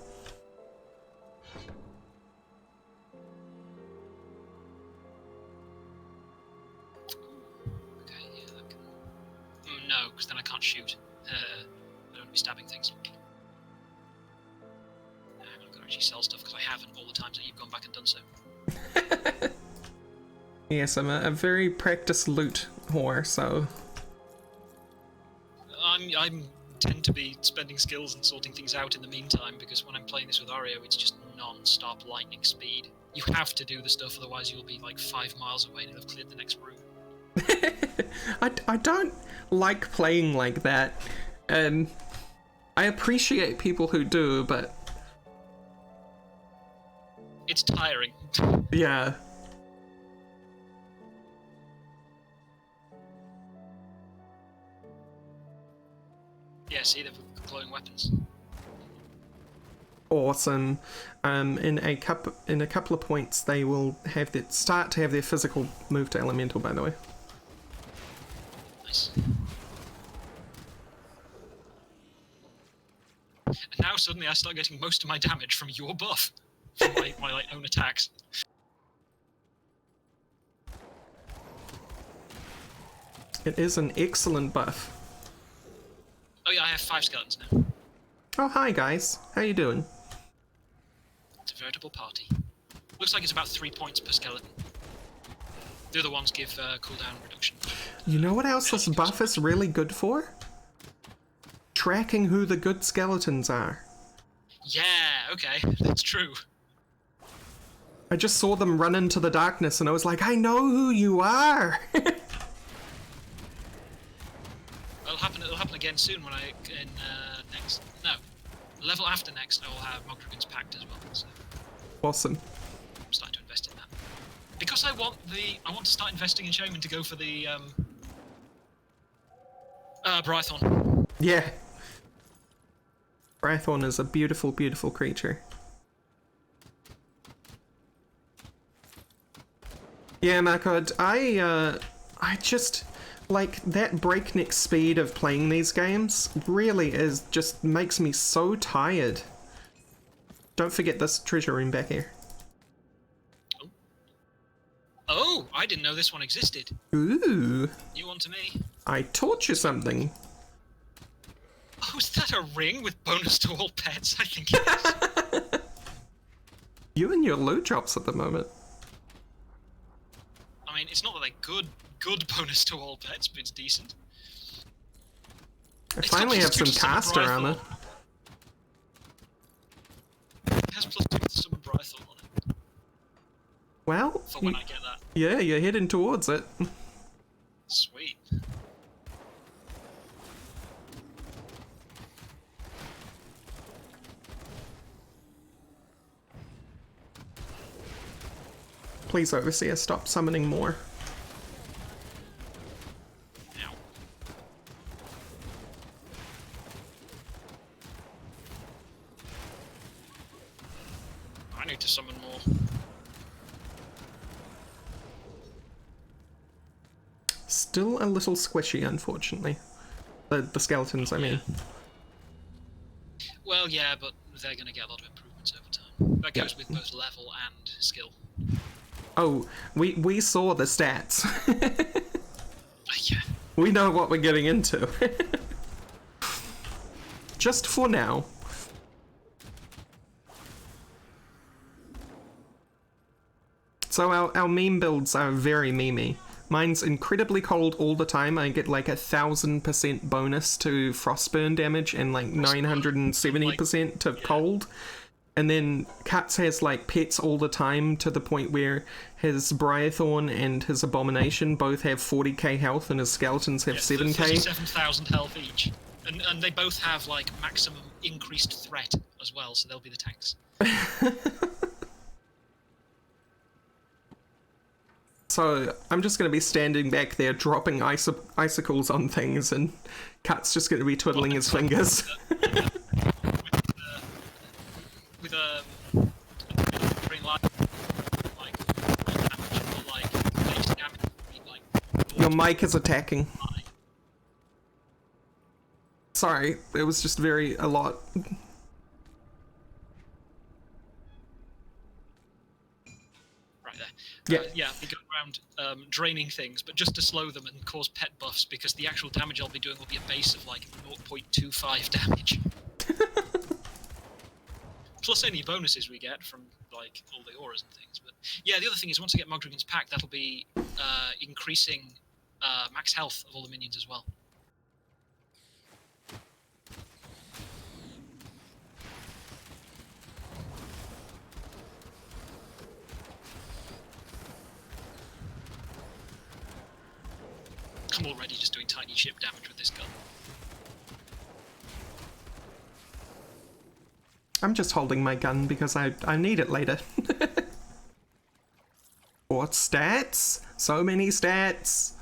Okay, yeah, that can... no, because then I can't shoot. I don't want to be stabbing things. I'm going to actually sell stuff because I haven't all the times that you've gone back and done so. Yes, I'm a very practiced loot whore, so... I'm tend to be spending skills and sorting things out in the meantime because when I'm playing this with Oreo, it's just non-stop lightning speed. You have to do the stuff, otherwise you'll be like 5 miles away and you'll have cleared the next room. I don't like playing like that, and I appreciate people who do, but It's tiring. yeah. Yeah, see, they've got glowing weapons. Awesome. In a couple of points, they will have start to have their physical move to elemental. By the way. Nice. And now suddenly I start getting most of my damage from your buff. From my like, own attacks. It is an excellent buff. Oh yeah, I have 5 skeletons now. Oh hi guys, how you doing? It's a veritable party. Looks like it's about 3 points per skeleton. The other ones give cooldown reduction. You know what else this buff is really good for? Tracking who the good skeletons are. Yeah, okay, that's true. I just saw them run into the darkness and I was like, I know who you are! It'll happen again soon when next... No. Level after next, I will have Mogdragon's Pact as well, so Awesome. I'm starting to invest in that. Because I want to start investing in Shaman to go for the, Brython. Yeah. Brython is a beautiful, beautiful creature. Yeah, Markod, I just, like, that breakneck speed of playing these games really just makes me so tired. Don't forget this treasure room back here. Oh, I didn't know this one existed. Ooh, New one to me. I taught you something. Oh, is that a ring with bonus to all pets? I think it is. You and your loot drops at the moment. I mean, it's not that they're good bonus to all pets, but it's decent. I It's finally got have some +2 to summon caster Brythor. armor. It has +2 to summon Brythor on it. Well, For when I get that. yeah, you're heading towards it. Sweet. Please, Overseer, stop summoning more. Ow. I need to summon more. Still a little squishy, unfortunately. The skeletons, I mean. Well, yeah, but they're going to get a lot of improvements over time. That goes with both level and skill. Oh, we saw the stats. Yeah. We know what we're getting into. Just for now. So our meme builds are very memey. Mine's incredibly cold all the time. I get like 1,000% bonus to frostburn damage and like 970% to cold. And then Katz has like pets all the time to the point where his Brythorn and his Abomination both have 40k health and his skeletons have 7k. 7,000 health each. And they both have like maximum increased threat as well, so they'll be the tanks. So I'm just going to be standing back there dropping icicles on things and Kat's just going to be twiddling his fingers. With a green light, like base damage, like Your mic is attacking. Sorry, it was just a lot. right there. Yeah. Yeah, we go around draining things, but just to slow them and cause pet buffs, because the actual damage I'll be doing will be a base of like 0.25 damage. Plus any bonuses we get from like all the auras and things. But yeah, the other thing is once I get Mogdragon's Pact, that'll be increasing max health of all the minions as well. I'm already just doing tiny ship damage with this gun. I'm just holding my gun because I need it later. What stats? So many stats.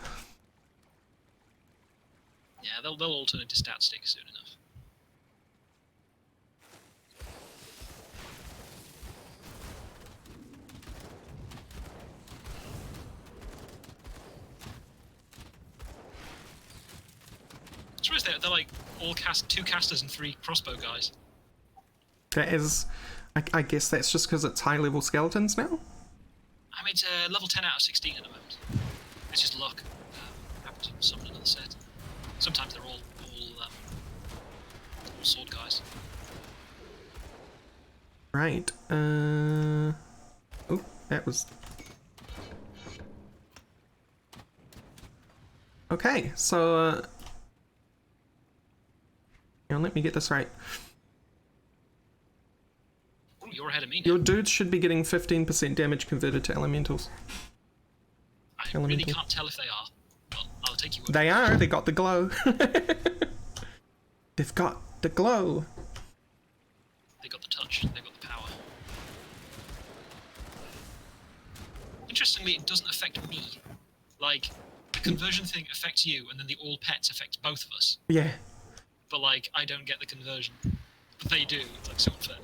Yeah, they'll all turn into stat sticks soon enough. I suppose they're like all 2 casters and 3 crossbow guys. That is, I guess that's just because it's high level skeletons now? I mean, it's level 10 out of 16 at the moment. It's just luck. Happen to summon another set. Sometimes they're all sword guys. Right, oh, that was... Okay, so, let me get this right. you're ahead of me now. Your dudes should be getting 15% damage converted to elementals. I really elemental. can't tell if they are. Well, I'll take you. They are. They got the glow. They've got the glow. They got the touch. They got the power. Interestingly, it doesn't affect me. Like, the conversion thing affects you, and then the all pets affects both of us. Yeah. But like, I don't get the conversion. But they do. It's like so unfair.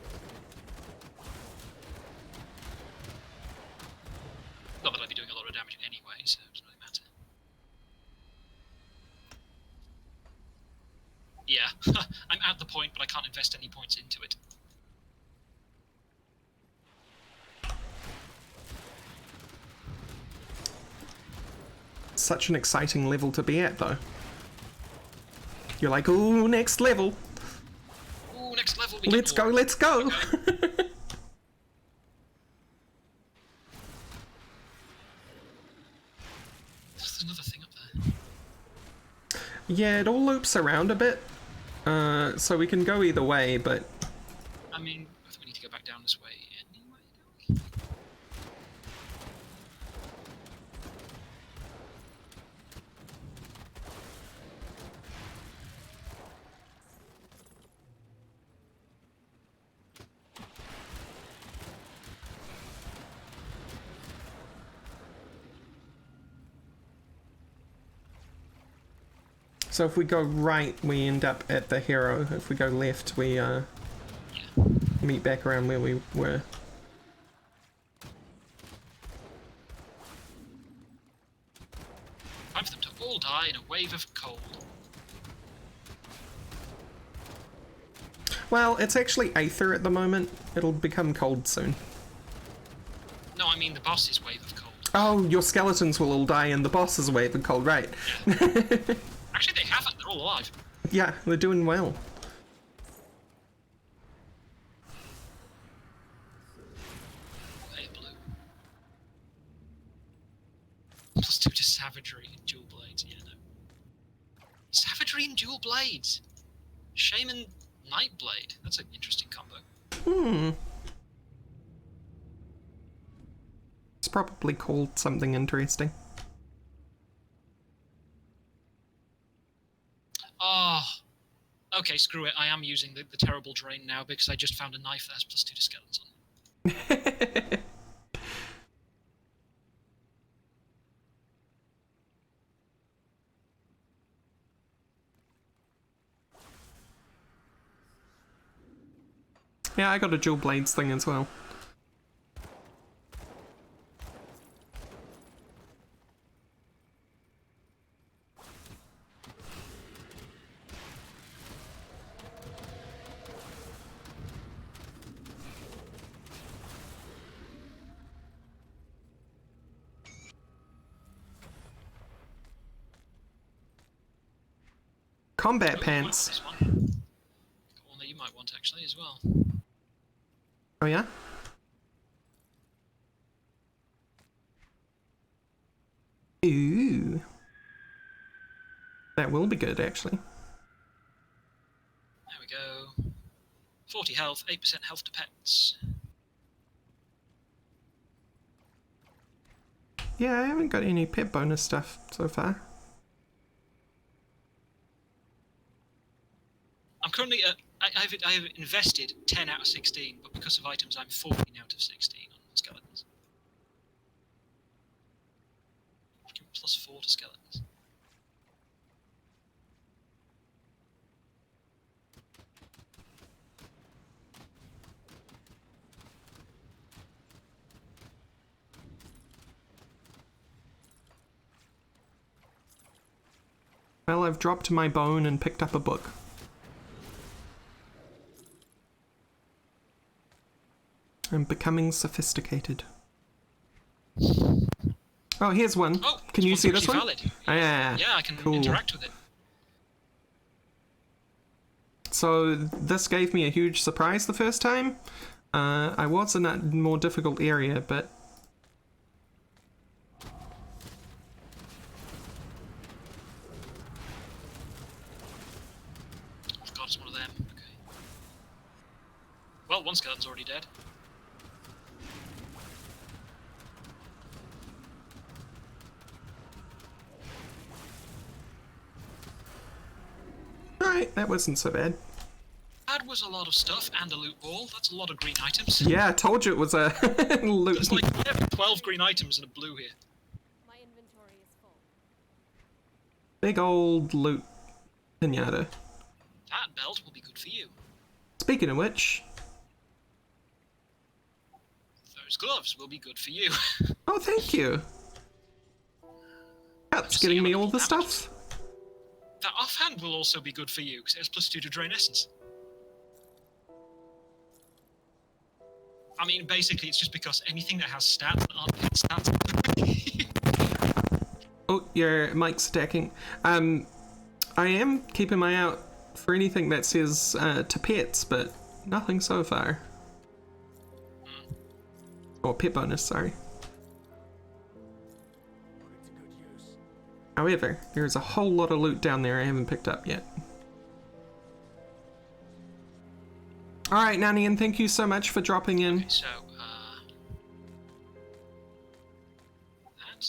Not that I'd be doing a lot of damage anyway, so it doesn't really matter. Yeah, I'm at the point, but I can't invest any points into it. Such an exciting level to be at, though. You're like, ooh, next level. Ooh, next level. We Let's get go, more. let's go. There's another thing up there. Yeah, it all loops around a bit. So we can go either way, but I mean, I think we need to go back down this way anyway, don't we? so if we go right, we end up at the hero. If we go left, we Yeah. meet back around where we were. Time for them to all die in a wave of cold. Well, it's actually Aether at the moment. It'll become cold soon. No, I mean the boss's wave of cold. Oh, your skeletons will all die in the boss's wave of cold, right? Actually, they haven't. They're all alive. Yeah, they're doing well. Hey, blue. +2 to savagery and dual blades. Yeah, no. Savagery and dual blades. Shaman Nightblade. That's an interesting combo. It's probably called something interesting. Oh. Okay, screw it. I am using the terrible drain now because I just found a knife that has +2 to skeletons on it. Yeah, I got a dual blades thing as well. Combat Oh, pants. This one. Got one that you might want actually as well. Oh yeah? Ooh. That will be good, actually. There we go. 40 health, 8% health to pets. Yeah, I haven't got any pet bonus stuff so far. I'm currently at. I have invested 10 out of 16, but because of items, I'm 14 out of 16 on skeletons. +4 to skeletons. Well, I've dropped my bone and picked up a book. I'm becoming sophisticated. Oh, here's one. Oh, Can you one's see this actually one? valid. Yeah. Yeah, I can cool. interact with it. So this gave me a huge surprise the first time. I was in a more difficult area, but Oh god, it's one of them. Okay. Well, one skeleton's already dead. Alright, that wasn't so bad. That was a lot of stuff and a loot ball. That's a lot of green items. Yeah, I told you it was a loot. There's like 12 green items and a blue here. My inventory is full. Big old loot pinata. That belt will be good for you. Speaking of which, Those gloves will be good for you. oh, thank you. That's getting me all the stuff. That offhand will also be good for you, because it has +2 to drain essence. I mean, basically, it's just because anything that has stats that aren't pet stats. Oh, your mic's attacking. I am keeping my eye out for anything that says to pets, but nothing so far. Or pet bonus, sorry. However, there's a whole lot of loot down there I haven't picked up yet. Alright, Nanian, thank you so much for dropping in. Okay, so, that, and...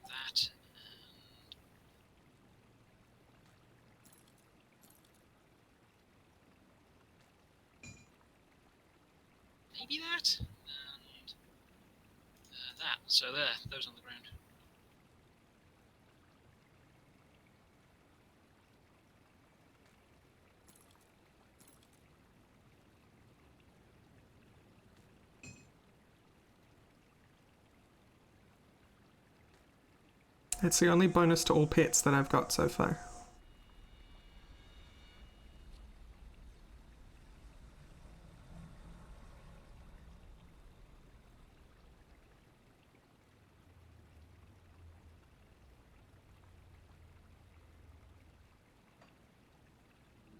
that, and... maybe that, and that. So there, those on the ground. It's the only bonus to all pets that I've got so far.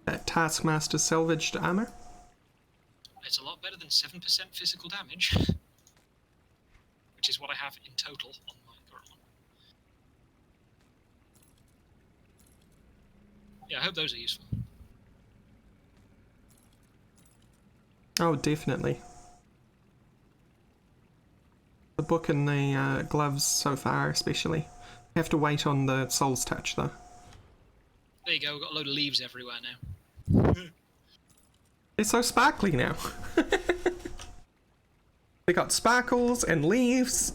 That Taskmaster salvaged armor. It's a lot better than 7% physical damage, which is what I have in total on my current one. Yeah, I hope those are useful. Oh, definitely. The book and the gloves so far, especially. Have to wait on the Soul's Touch, though. There you go, we've got a load of leaves everywhere now. They're so sparkly now. They got sparkles and leaves.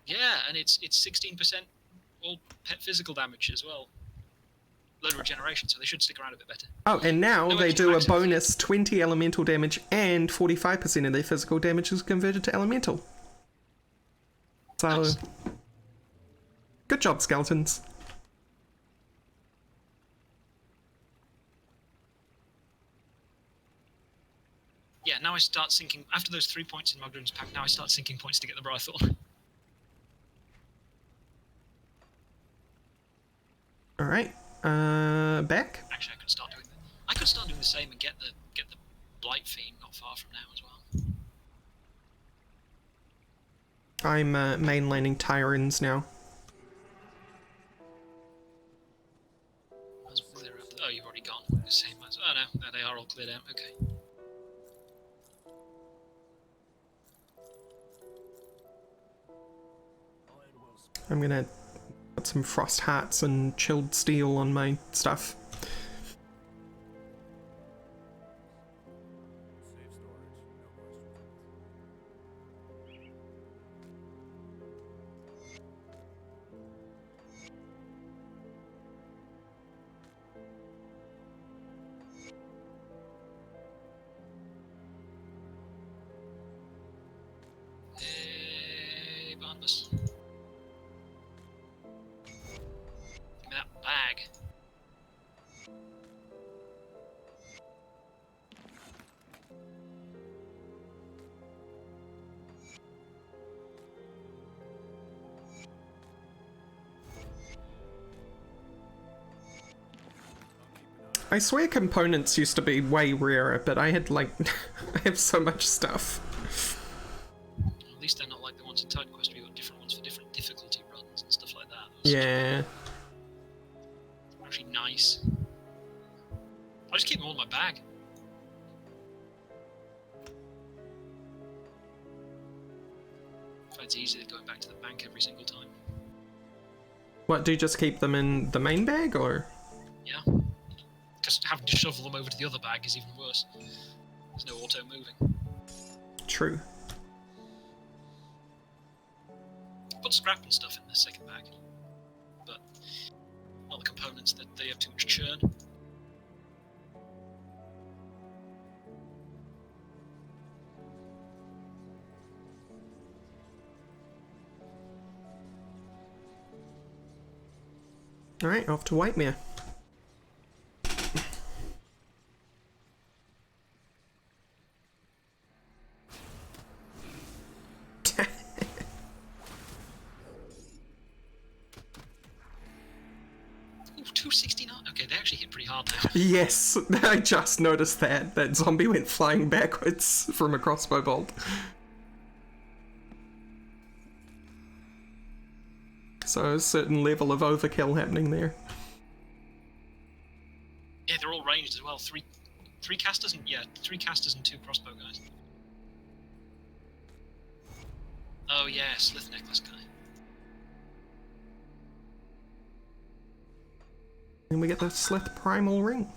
Yeah, and it's 16% all pet physical damage as well. Load of regeneration, so they should stick around a bit better. Oh, and now No they extra do a access. bonus 20 elemental damage and 45% of their physical damage is converted to elemental. So, Nice. good job, skeletons. Yeah, now I start sinking, after those 3 points in Mugdrim's pack, now I start sinking points to get the Brythorn. Alright, back. Actually, I could start doing the same and get the Blight Fiend not far from now as well. I'm mainlining Tyrants now. Might as well clear up. Oh, you've already gone. The same as. Oh no, they are all cleared out. Okay. I'm gonna put some Frost Hearts and Chilled Steel on my stuff. Safe storage, no questions. Hey, Barnabas. Give me that bag. I swear components used to be way rarer, but I had like, I have so much stuff. At least they're not like the ones in Titan Quest where you've got different ones for different difficulty runs and stuff like that. Those Yeah. are actually nice. I'll just keep them all in my bag. If I it's easier than going back to the bank every single time. What, do you just keep them in the main bag, or? Yeah. Because having to shovel them over to the other bag is even worse. There's no auto moving. True. Put scrap and stuff in the second bag, but not the components that they have too much churn. Alright, off to Whitemere. Ooh, 269. Okay, they actually hit pretty hard now. Yes, I just noticed that. That zombie went flying backwards from a crossbow bolt. So a certain level of overkill happening there. Yeah, they're all ranged as well. Three casters and three casters and 2 crossbow guys. Oh yeah, Slith necklace guy. And we get the Slith Primal Ring. Do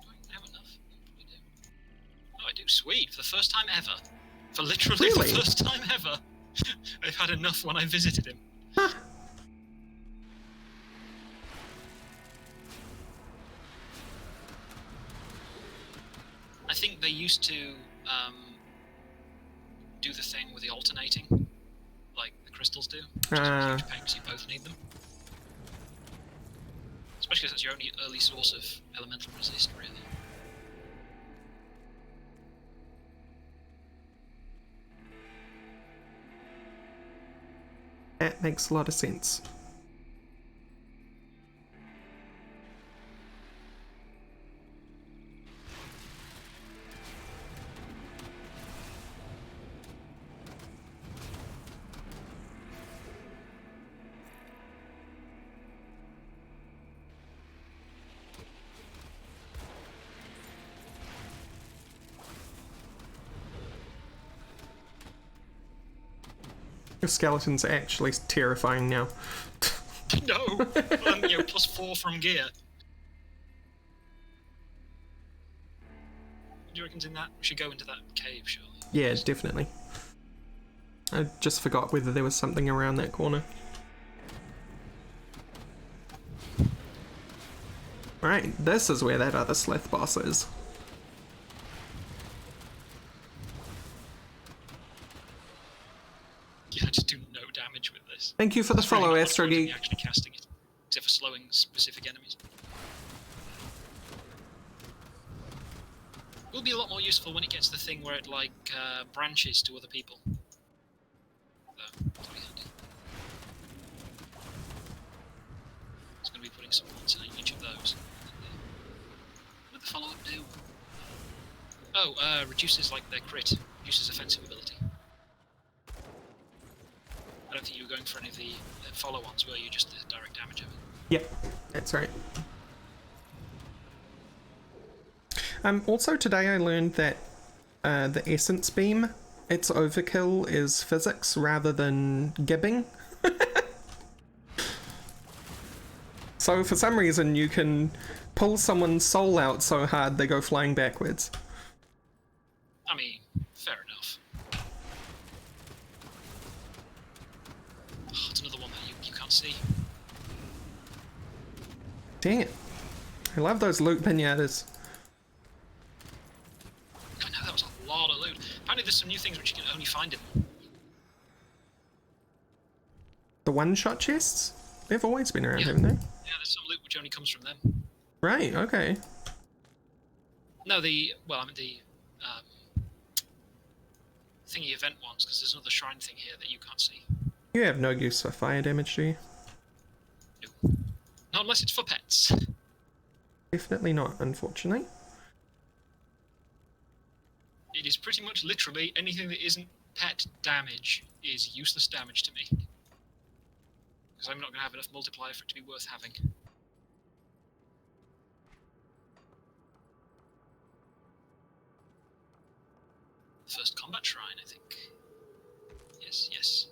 I have enough? I probably do. Oh, I do. Sweet. For the first time ever. For literally Really? the first time ever. I've had enough when I visited him. Huh. I think they used to do the thing with the alternating, like the crystals do. Which is a huge pain because you both need them. Especially because that's your only early source of elemental resist, really. That makes a lot of sense. Your skeleton's actually terrifying now. No! Plus 4 from gear. Do you reckon's in that? We should go into that cave, surely. Yeah, definitely. I just forgot whether there was something around that corner. Alright, this is where that other Slith boss is. Yeah, I just do no damage with this. Thank you for the It's really follow, not much Astro point in me Geek. actually casting it, except for slowing specific enemies. It will be a lot more useful when it gets the thing where it branches to other people. That'll be handy. It's going to be putting some points in each of those. What did the follow-up do? Oh, reduces their crit, reduces offensive ability. I don't think you were going for any of the follow-ons, were you? Just the direct damage of it. Yep, that's right. Also today I learned that the Essence Beam, its overkill is physics rather than gibbing. So for some reason you can pull someone's soul out so hard they go flying backwards. I mean, fair enough. Oh, it's another one that you can't see. Dang it. I love those loot pinatas. I know, that was a lot of loot. Apparently there's some new things which you can only find in them. The one-shot chests? They've always been around, Yeah. haven't they? Yeah, there's some loot which only comes from them. Right, okay. No, the thingy event ones, because there's another shrine thing here that you can't see. You have no use for fire damage, do you? No. Not unless it's for pets. Definitely not, unfortunately. It is pretty much literally anything that isn't pet damage is useless damage to me. Because I'm not going to have enough multiplier for it to be worth having. First combat shrine, I think. Yes, yes.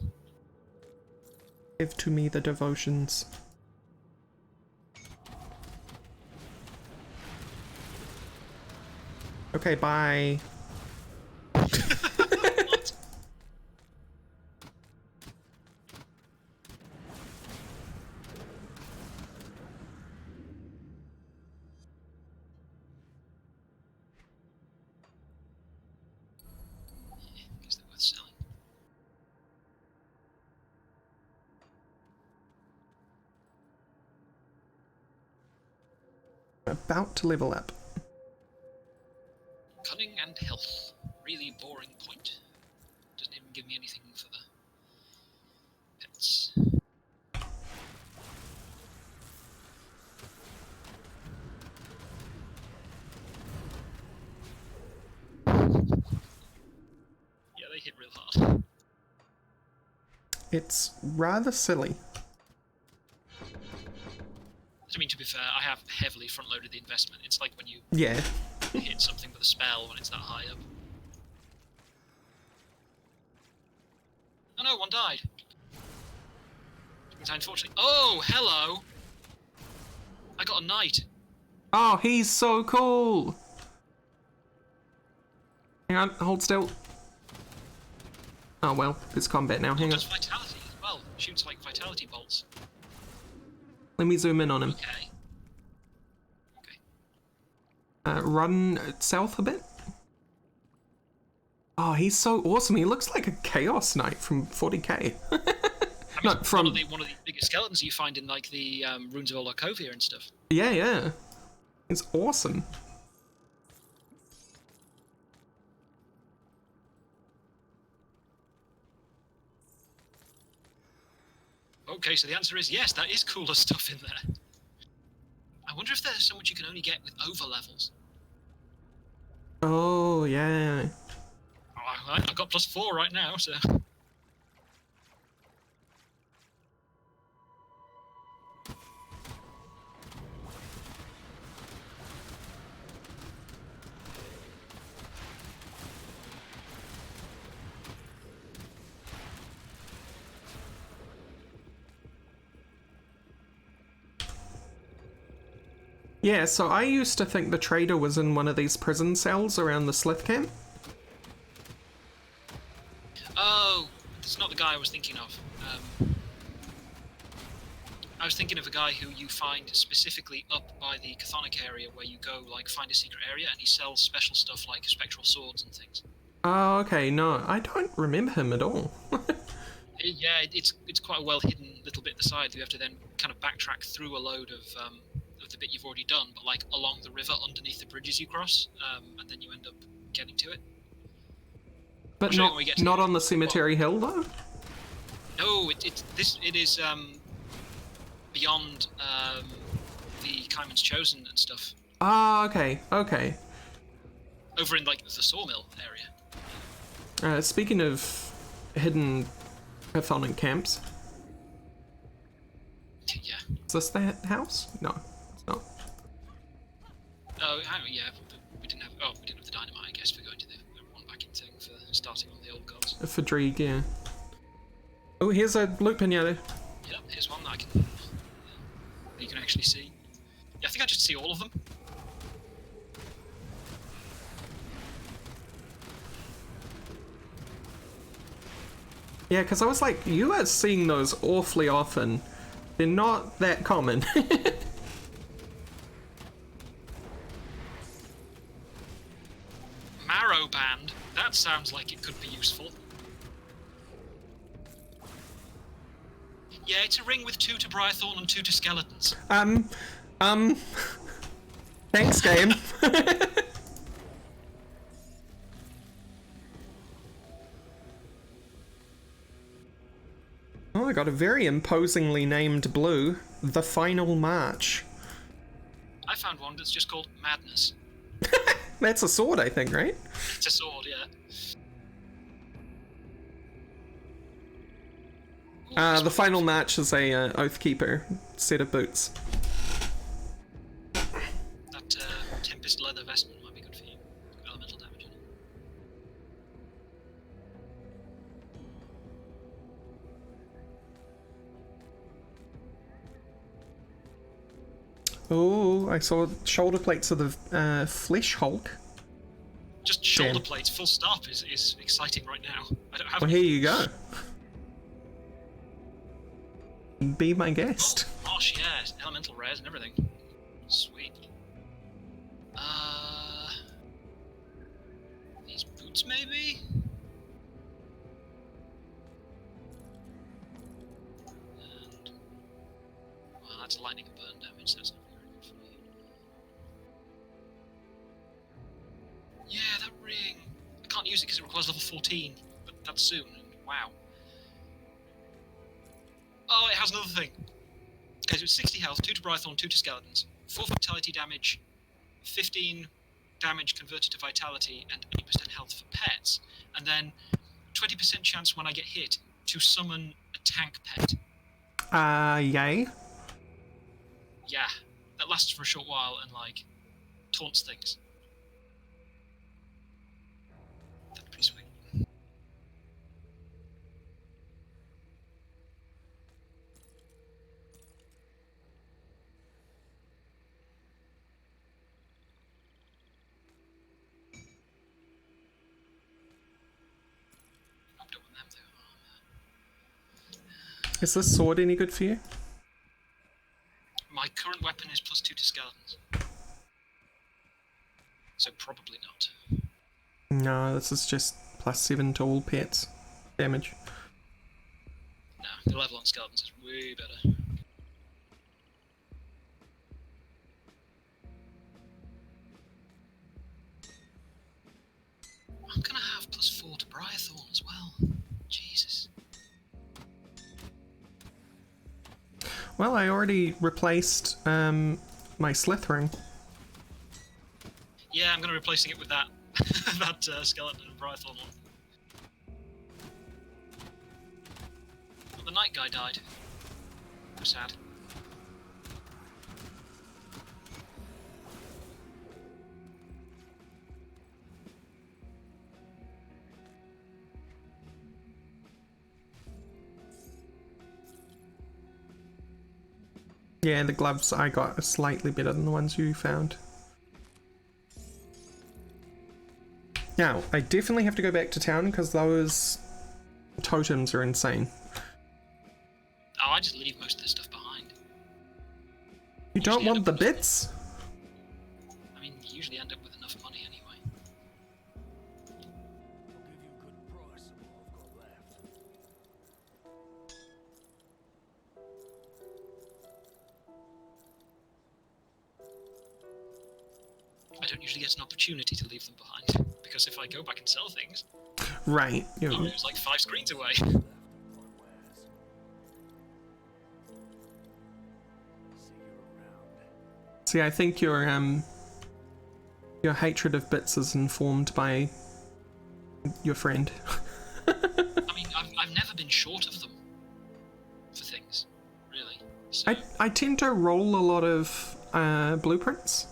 Give to me the devotions. Okay, bye. What? Yeah, guess they're worth selling. About to level up. Cunning and health. Really boring point. Doesn't even give me anything for the pets. Yeah, they hit real hard. It's rather silly. I mean, to be fair, I have heavily front-loaded the investment. It's like when you Yeah. hit something with a spell when it's that high up. Oh no, one died. Which unfortunately. Oh, hello! I got a knight. Oh, he's so cool! Hang on, hold still. Oh well, it's combat now, hang on. Does vitality as well. Shoots like vitality bolts. Let me zoom in on him. Okay. Okay. Run south a bit. Oh, he's so awesome. He looks like a Chaos Knight from 40k. I mean, No, from... one of the biggest skeletons you find in like the ruins of Olakovia and stuff. Yeah, yeah. It's awesome. Okay, so the answer is yes, that is cooler stuff in there. I wonder if there's so much you can only get with over levels. Oh, yeah. Oh, I've got +4 right now, so. Yeah, so I used to think the trader was in one of these prison cells around the Slith camp. Oh, that's not the guy I was thinking of. I was thinking of a guy who you find specifically up by the Chthonic area where you go, like, find a secret area and he sells special stuff like spectral swords and things. Oh, okay, no, I don't remember him at all. Yeah, it's quite a well hidden little bit at the side. You have to then kind of backtrack through a load of the bit you've already done, but like along the river underneath the bridges you cross, and then you end up getting to it. But I'll show you when we get to not it. on the cemetery hill, though? No, it is beyond the Kaiman's Chosen and stuff. Ah, okay, okay. Over in like the sawmill area. Speaking of hidden Chthonic camps, Yeah. is this that house? No, it's not. Oh, yeah. We didn't have the dynamite, I guess, for going to the one back in thing for starting on the old gods. For Dreeg, yeah. Oh, here's a loot pinata. Yep, here's one that you can actually see. Yeah, I think I just see all of them. Yeah, because I was like, you are seeing those awfully often. They're not that common. Marrow band. That sounds like it could be useful. Yeah, it's a ring with 2 to Briarthorn and 2 to skeletons. Thanks, game. Oh, I got a very imposingly named blue. The Final March. I found one that's just called Madness. That's a sword, I think, right? It's a sword, yeah. Ooh, The Final March is a Oathkeeper set of boots. That Tempest leather vestment might be good for you. Elemental damage in it. Oh, I saw shoulder plates of the Flesh Hulk. Just shoulder Damn. plates, full stop, is exciting right now. I don't have Well, any. here you go. Be my guest. Oh, gosh, yeah, elemental rares and everything. Sweet. These boots, maybe? And... well, that's lightning and burn damage, that's not very good for me. Yeah, that ring! I can't use it because it requires level 14, but that's soon, and wow. Oh, it has another thing! Okay, so it's 60 health, 2 to Brythorn, 2 to Skeletons, 4 vitality damage, 15 damage converted to vitality, and 8% health for pets. And then 20% chance when I get hit to summon a tank pet. Yay. Yeah, that lasts for a short while and, like, taunts things. That's pretty sweet. I'm done with them, though. Is this sword any good for you? My current weapon is +2 to Skeletons. So probably not. No, this is just +7 to all pets damage. No, the level on Skeletons is way better. I'm gonna have +4 to Brythorn as well. Jesus. Well, I already replaced my Slithering. Yeah, I'm gonna be replacing it with that that skeleton and Brythorn one. But the night guy died. I'm sad. Yeah, the gloves I got are slightly better than the ones you found. Now, I definitely have to go back to town because those totems are insane. Oh, I just leave most of this stuff behind. You don't Usually end want up the with- bits? I mean, you usually end up with enough money anyway. I'll give you a good price on what I've got left. I don't usually get an opportunity to leave them behind, because if I go back and sell things, Right. I lose like 5 screens away. Left of my wares. See you around. See, I think your hatred of bits is informed by your friend. I mean, I've never been short of them for things, really. So, I tend to roll a lot of blueprints,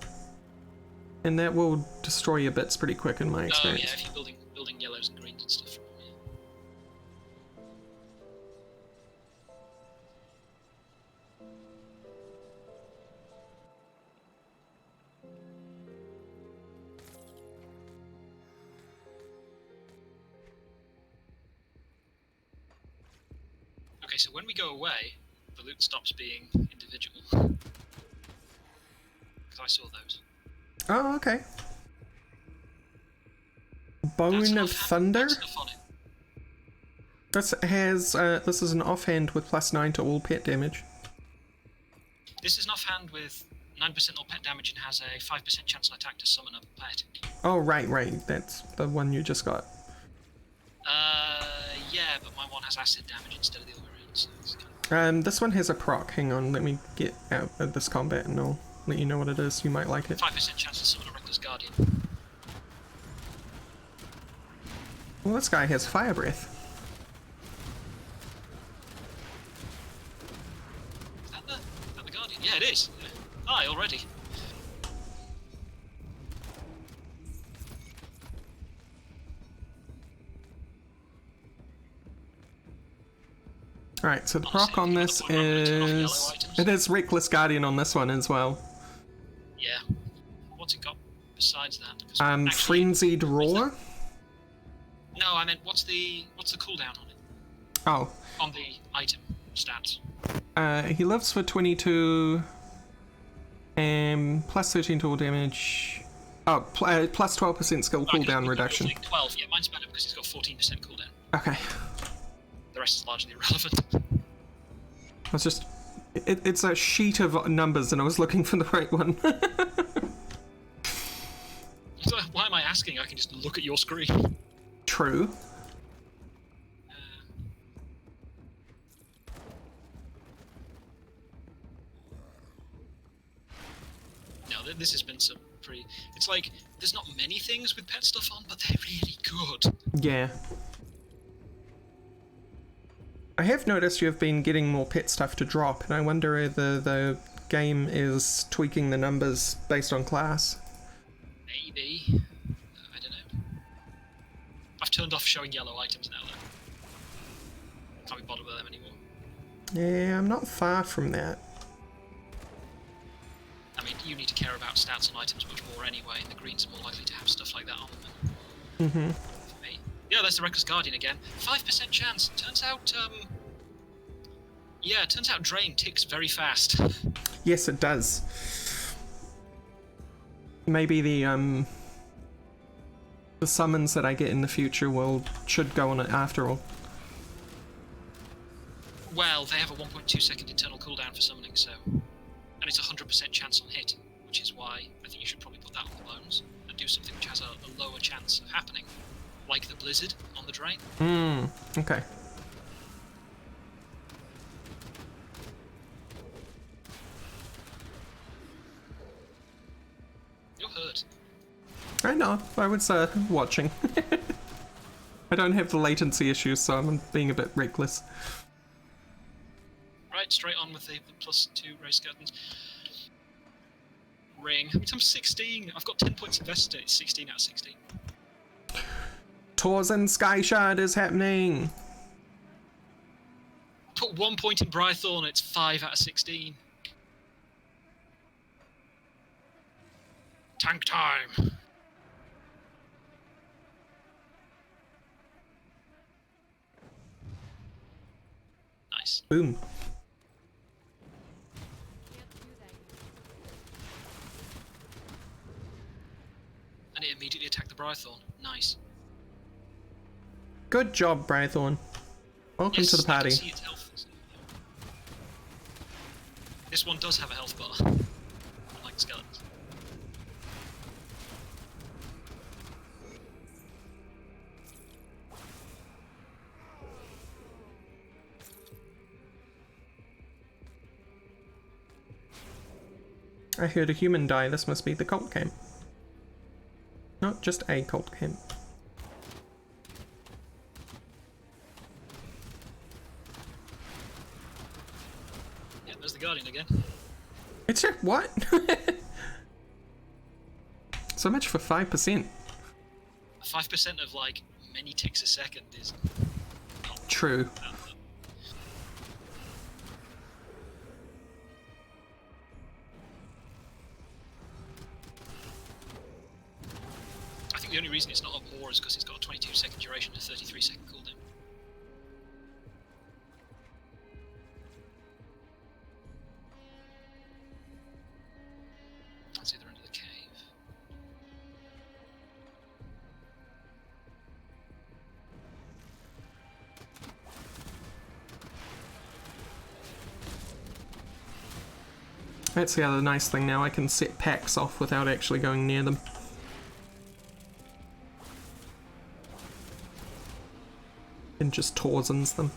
and that will destroy your bits pretty quick in my yeah, experience. if you're building yellows and greens and stuff from them, yeah. Okay, so when we go away, the loot stops being individual. Because I saw those. Oh, okay. Bone That's of enough Thunder? That's enough on it. This is an offhand with +9 to all pet damage. This is an offhand with 9% all pet damage and has a 5% chance on attack to summon a pet. Oh, right. That's the one you just got. Yeah, but my one has acid damage instead of the other way around, so it's kind of... This one has a proc. Hang on, let me get out of this combat and I'll let you know what it is. You might like it. 5% chance to summon a Reckless Guardian. Well, this guy has Fire Breath. Is that the Guardian? Yeah, it is. Hi, already. Alright, so the Honestly, proc on if this you're gonna put- I'm gonna turn off yellow is... items. It is Reckless Guardian on this one as well. Yeah. What's it got besides that? 'Cause Frenzied Roar? No, I meant what's the cooldown on it? Oh. On the item stats. He lives for 22, plus 13 to all damage. Oh, plus 12% skill cooldown reduction. 12, yeah, mine's better because it's got 14% cooldown. Okay. The rest is largely irrelevant. I was just... It's a sheet of numbers and I was looking for the right one. So why am I asking? I can just look at your screen. True. No, this has been some pretty... It's like, there's not many things with pet stuff on, but they're really good. Yeah. I have noticed you've been getting more pet stuff to drop, and I wonder whether the game is tweaking the numbers based on class. Maybe. I don't know. I've turned off showing yellow items now, though. Can't be bothered with them anymore. Yeah, I'm not far from that. I mean, you need to care about stats on items much more anyway, and the greens are more likely to have stuff like that on them. Mm-hmm. For me. Yeah, there's the Reckless Guardian again. 5% chance. Turns out, yeah, it turns out Drain ticks very fast. Yes, it does. Maybe the summons that I get in the future should go on it after all. Well, they have a 1.2 second internal cooldown for summoning, so... And it's a 100% chance on hit, which is why I think you should probably put that on the bones and do something which has a lower chance of happening, like the Blizzard on the Drain. Okay. You're hurt. I know, I was watching. I don't have the latency issues, so I'm being a bit reckless. Right, straight on with the +2 race skeletons. Ring. I mean, I'm 16. I've got 10 points invested. It's 16 out of 16. Torsen Skyshard is happening! Put 1 point in Brythorn, it's 5 out of 16. Tank time! Nice. Boom. Can't do that. And it immediately attacked the Brythorn. Nice. Good job, Brythorn. Welcome Yes, to the I can party. see its health. This one does have a health bar, unlike skeletons. I heard a human die. This must be the cult camp. Not just a cult camp. Yeah, there's the Guardian again. It's a what? So much for 5%. 5% of like many ticks a second is not True. bad. I think the only reason it's not up more is because it's got a 22-second duration to 33-second cooldown. That's the other end of the cave. That's the other nice thing now. I can set packs off without actually going near them. And just Torsens them.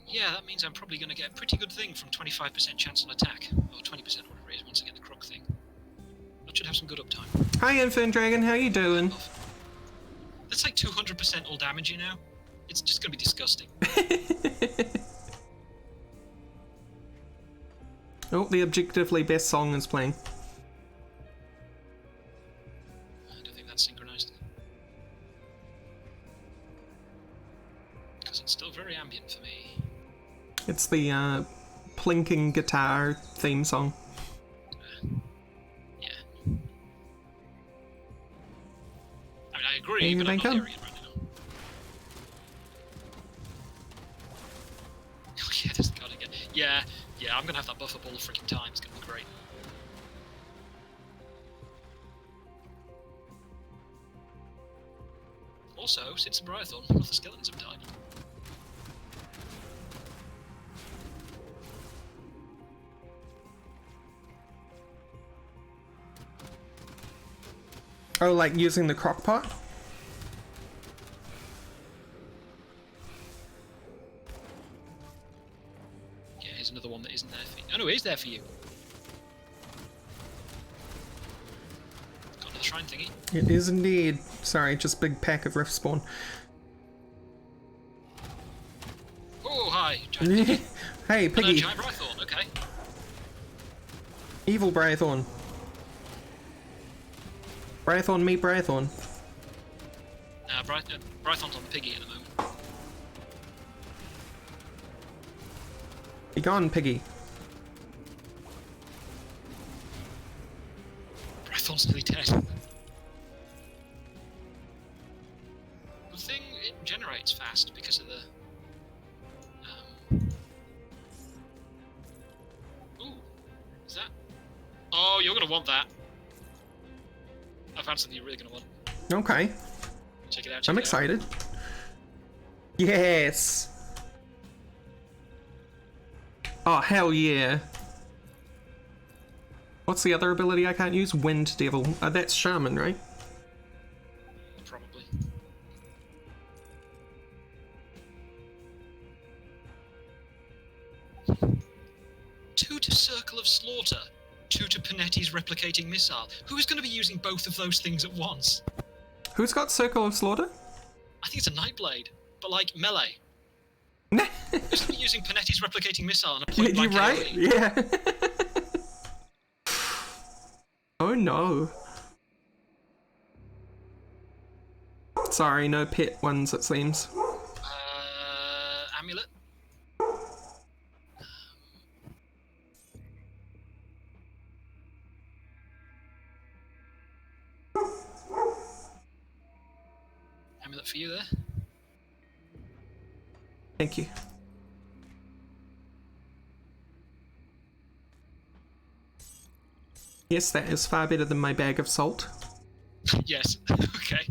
Yeah, that means I'm probably going to get a pretty good thing from 25% chance on attack, or 20% whatever it is once I get the crook thing. That should have some good uptime. Hi, Infant Dragon. How you doing? That's like 200% all damage, you know? It's just going to be disgusting. Oh, the objectively best song is playing. I don't think that's synchronized. because it's still very ambient for me. It's the plinking guitar theme song. Yeah. I mean, I agree, Here but they I'm not come. hearing it right now. Oh yeah, this god again. Yeah, I'm gonna have that buffer all the freaking time. It's gonna be great. Also, since the Brython, none of the skeletons have died. Oh, like using the crock pot? Yeah, here's another one that isn't there for you. Oh no, it is there for you. Got another shrine thingy. It is indeed. Sorry, just big pack of rift spawn. Oh, hi, giant piggy. Hey, And a Piggy. giant Brythorn, okay. Evil Brythorn. Brythorn, meet Brythorn. Brython's on the piggy at the moment. Be gone, Piggy. Brython's nearly dead. The thing, it generates fast because of the... Ooh, is that... Oh, you're gonna want that. I found something you're really gonna want. Okay, Check it out, check I'm it out. excited. Yes! Oh, hell yeah. What's the other ability I can't use? Wind Devil. That's Shaman, right? Probably. Two to Circle of Slaughter. Two to Panetti's Replicating Missile. Who is going to be using both of those things at once? Who's got Circle of Slaughter? I think it's a Nightblade, but like melee. Nah. Who's going to be using Panetti's Replicating Missile and a You're point blank right? AoE? Yeah. Oh no. Sorry, no pet ones, it seems. Amulet? Amulet for you there? Thank you. Yes, that is far better than my bag of salt. Yes. Okay.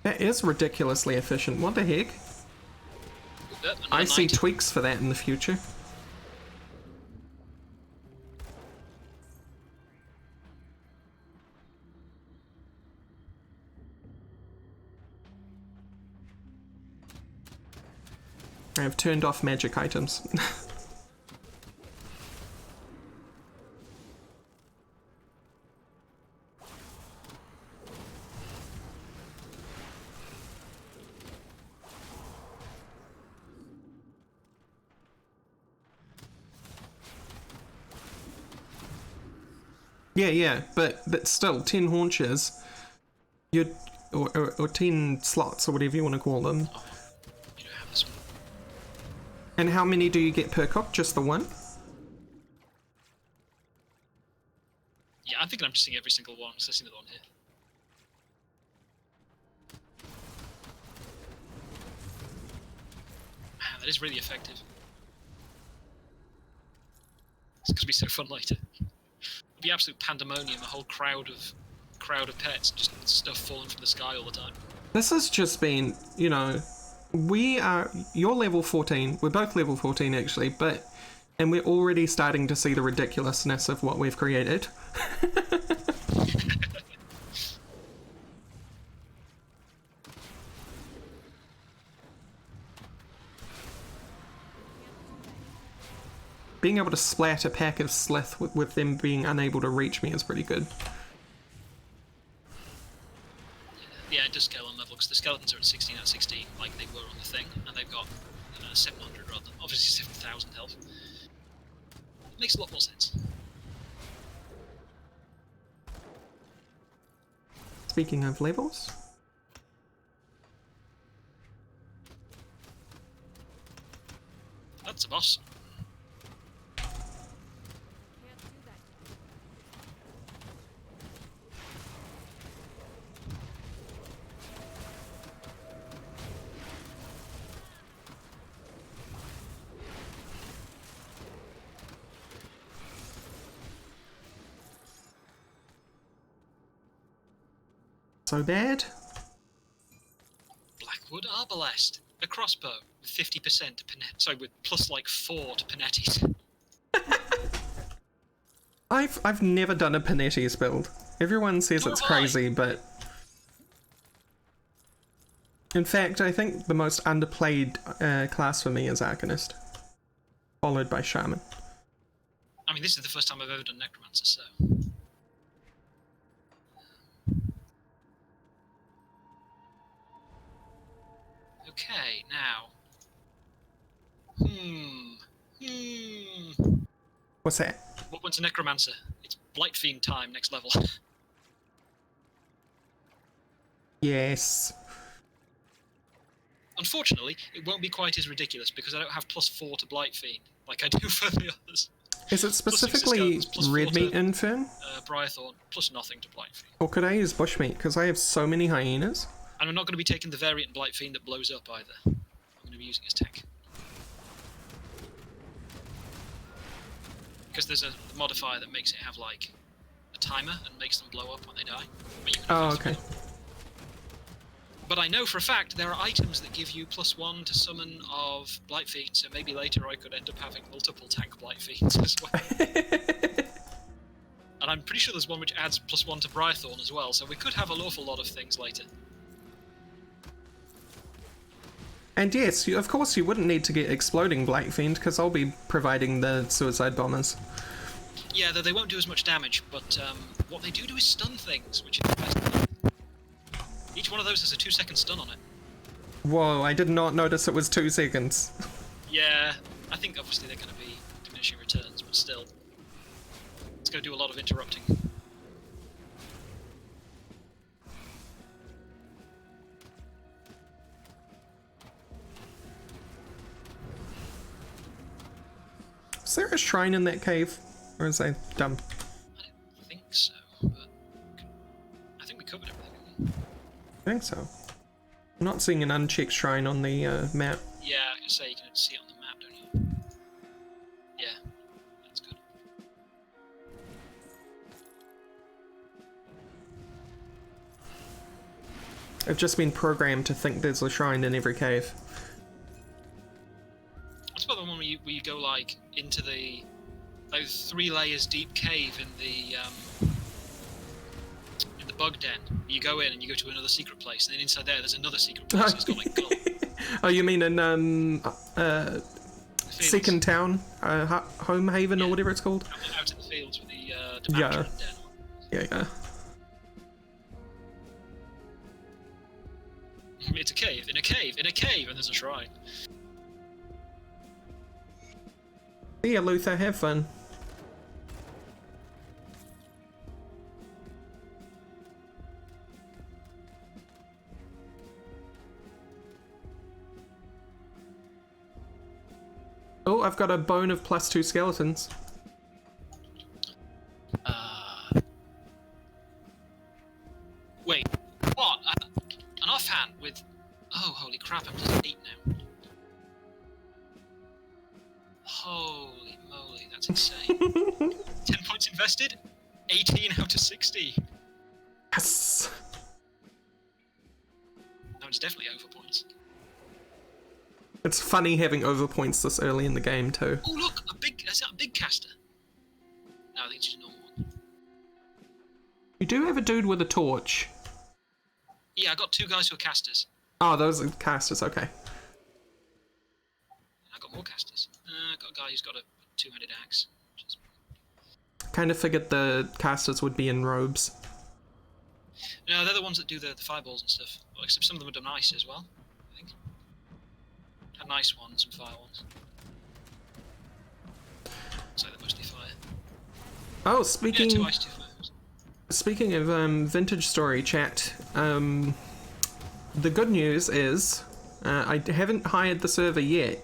That is ridiculously efficient. What the heck? Yep, I another see 90. tweaks for that in the future. I have turned off magic items. Yeah, but still, 10 haunches, you'd, or 10 slots, or whatever you want to call them. You don't have this one. And how many do you get per cook? Just the one? Yeah, I'm thinking I'm just seeing every single one, so there's another one here. Man, that is really effective. It's gonna be so fun later. It'll be absolute pandemonium, a whole crowd of pets, just stuff falling from the sky all the time. This has just been, you know, you're level 14, we're both level 14 actually, and we're already starting to see the ridiculousness of what we've created. Being able to splat a pack of Slith with them being unable to reach me is pretty good. Yeah, it does scale on level, because the skeletons are at 16 out of 16, like they were on the thing, and they've got 700 rather than, obviously 7,000 health. Makes a lot more sense. Speaking of levels, That's a boss. Can't do that. so bad. Blackwood Arbalest. A crossbow with 50% to Panet. Sorry, with plus like 4 to Panetti's. I've never done a Panetti's build. Everyone says Nor it's have I. crazy, but in fact, I think the most underplayed class for me is Arcanist, followed by Shaman. I mean, this is the first time I've ever done Necromancer, so. Okay, now. What's that? What one's a Necromancer? It's Blight Fiend time, next level. Yes. Unfortunately, it won't be quite as ridiculous because I don't have plus 4 to Blight Fiend, like I do for the others. Is it specifically plus red 4 to- meat infern? Briarthorn, plus nothing to Blight Fiend. Or could I use bushmeat? Because I have so many hyenas. And I'm not going to be taking the variant Blight Fiend that blows up either. I'm going to be using his tech. Because there's a modifier that makes it have, like, a timer and makes them blow up when they die. But you can Oh, affect okay. them. But I know for a fact there are items that give you plus 1 to summon of Blight Fiend, so maybe later I could end up having multiple tank Blight Fiends as well. And I'm pretty sure there's one which adds plus 1 to Briarthorn as well, so we could have an awful lot of things later. And yes, of course you wouldn't need to get Exploding Blight Fiend, because I'll be providing the Suicide Bombers. Yeah, though they won't do as much damage, but what they do is stun things, which is the best thing. Each one of those has a 2-second stun on it. Whoa, I did not notice it was 2 seconds. Yeah, I think obviously they're going to be diminishing returns, but still. It's going to do a lot of interrupting. Is there a shrine in that cave? Or is I dumb? I don't think so, but I think we covered everything. I think so. I'm not seeing an unchecked shrine on the map. Yeah, I can say you can see it on the map, don't you? Yeah, that's good. I've just been programmed to think there's a shrine in every cave. That's about the one where you go like into the like 3 layers deep cave in the bug den. You go in and you go to another secret place, and then inside there's another secret place. It's got like gold. Oh, you mean in Fields. Second Town, Home Haven, or whatever it's called? Out in the fields with the Yeah. den. Yeah. It's a cave, in a cave, in a cave, and there's a shrine. Yeah, Luther, have fun. Oh, I've got a bone of +2 skeletons. Wait, what? An offhand with... Oh, holy crap, I'm just 8 now. Holy moly, that's insane. 10 points invested, 18 out of 60. Yes! No, it's definitely over points. It's funny having overpoints this early in the game, too. Oh, look, is that a big caster? No, I think it's just a normal one. You do have a dude with a torch. Yeah, I got 2 guys who are casters. Oh, those are casters, okay. I got more casters. I got a guy who's got a 2-handed axe. Kind of figured the casters would be in robes. No, they're the ones that do the fireballs and stuff. Well, except some of them are done ice as well, I think. Had nice ones and fire ones. So they're mostly fire. Oh, Yeah, speaking 2 ice, 2 fires. speaking of vintage story chat, the good news is I haven't hired the server yet,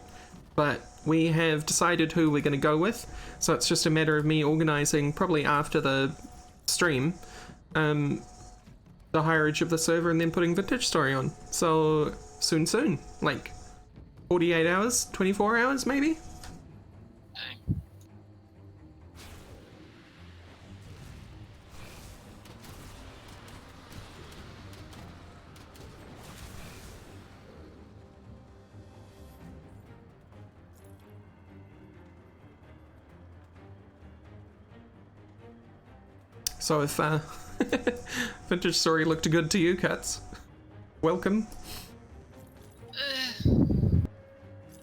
but we have decided who we're going to go with. So it's just a matter of me organising, probably after the stream, the hireage of the server and then putting vintage story on. So soon, like 48 hours, 24 hours maybe. Dang. So if vintage story looked good to you, Cuts, welcome.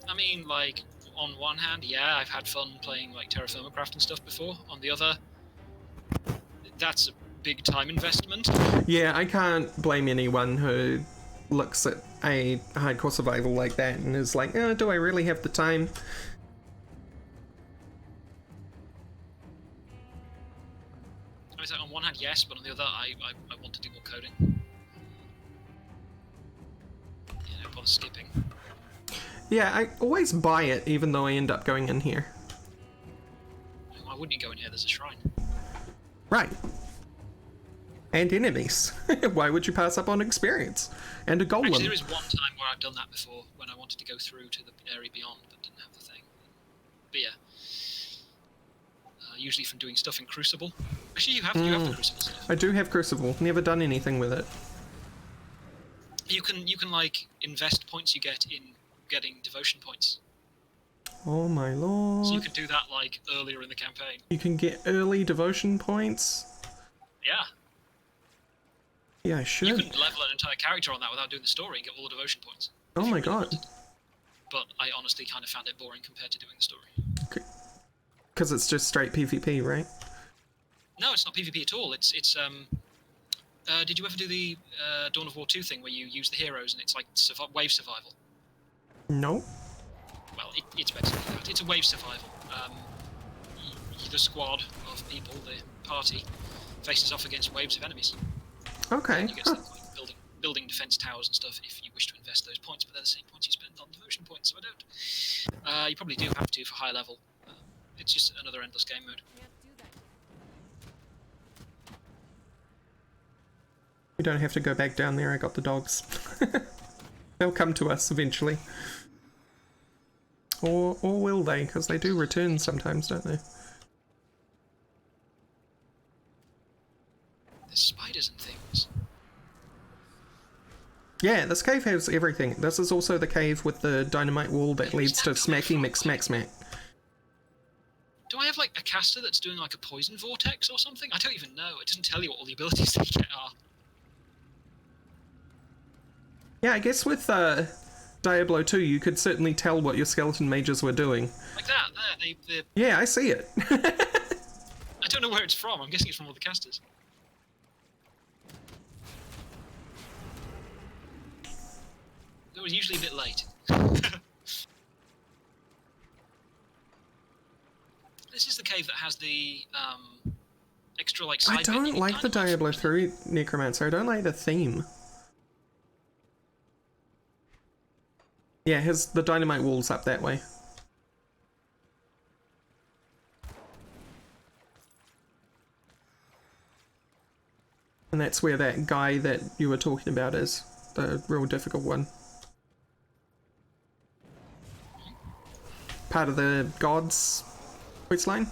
I mean, like, on one hand, yeah, I've had fun playing, like, Terra Firma Craft and stuff before. On the other, that's a big time investment. Yeah, I can't blame anyone who looks at a hardcore survival like that and is like, do I really have the time? I was like, on one hand, yes, but on the other, I want to do more coding. You know, bother skipping. Yeah, I always buy it even though I end up going in here. Why wouldn't you go in here? There's a shrine. Right. And enemies. Why would you pass up on experience? And a golem. Actually, there is one time where I've done that before, when I wanted to go through to the area beyond, but didn't have the thing. But yeah. Usually from doing stuff in Crucible. Actually, you have the Crucible stuff. I do have Crucible. Never done anything with it. You can like invest points you get in getting devotion points. Oh my lord. So you can do that like earlier in the campaign. You can get early devotion points? Yeah. Yeah, I You should. can level an entire character on that without doing the story and get all the devotion points. Oh if you my really god. wanted. But I honestly kind of found it boring compared to doing the story. Because it's just straight PvP, right? No, it's not PvP at all. It's did you ever do the Dawn of War 2 thing where you use the heroes and it's like wave survival? No. Well, it's basically that. It's a wave survival. The squad of people, the party, faces off against waves of enemies. Okay. And you get stuff like building defense towers and stuff if you wish to invest those points, but they're the same points you spend on devotion points, so I don't. You probably do have to for high level. It's just another endless game mode. Can't do that. We don't have to go back down there. I got the dogs. They'll come to us eventually. Or will they? Because they do return sometimes, don't they? There's spiders and things. Yeah, this cave has everything. This is also the cave with the dynamite wall that Where's leads to that coming smacky from? mix smack smack. Do I have like a caster that's doing like a poison vortex or something? I don't even know. It doesn't tell you what all the abilities they get are. Yeah, I guess with Diablo 2 you could certainly tell what your skeleton mages were doing. Like that, there. They Yeah, I see it. I don't know where it's from. I'm guessing it's from all the casters. It was usually a bit late. This is the cave that has the extra like side I bit you don't can like the kind of Diablo 3 Necromancer. I don't like the theme. Yeah, the dynamite wall's up that way. And that's where that guy that you were talking about is. The real difficult one. Part of the gods quest line?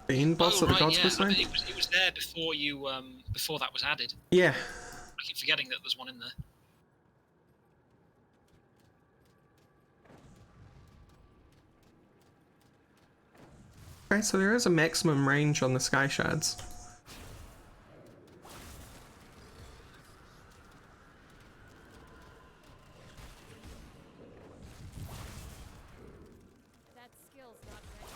The end boss of the gods quest line? It was there before you before that was added. Yeah. I keep forgetting that there's one in there. Okay, so there is a maximum range on the sky shards. That skill's not ready.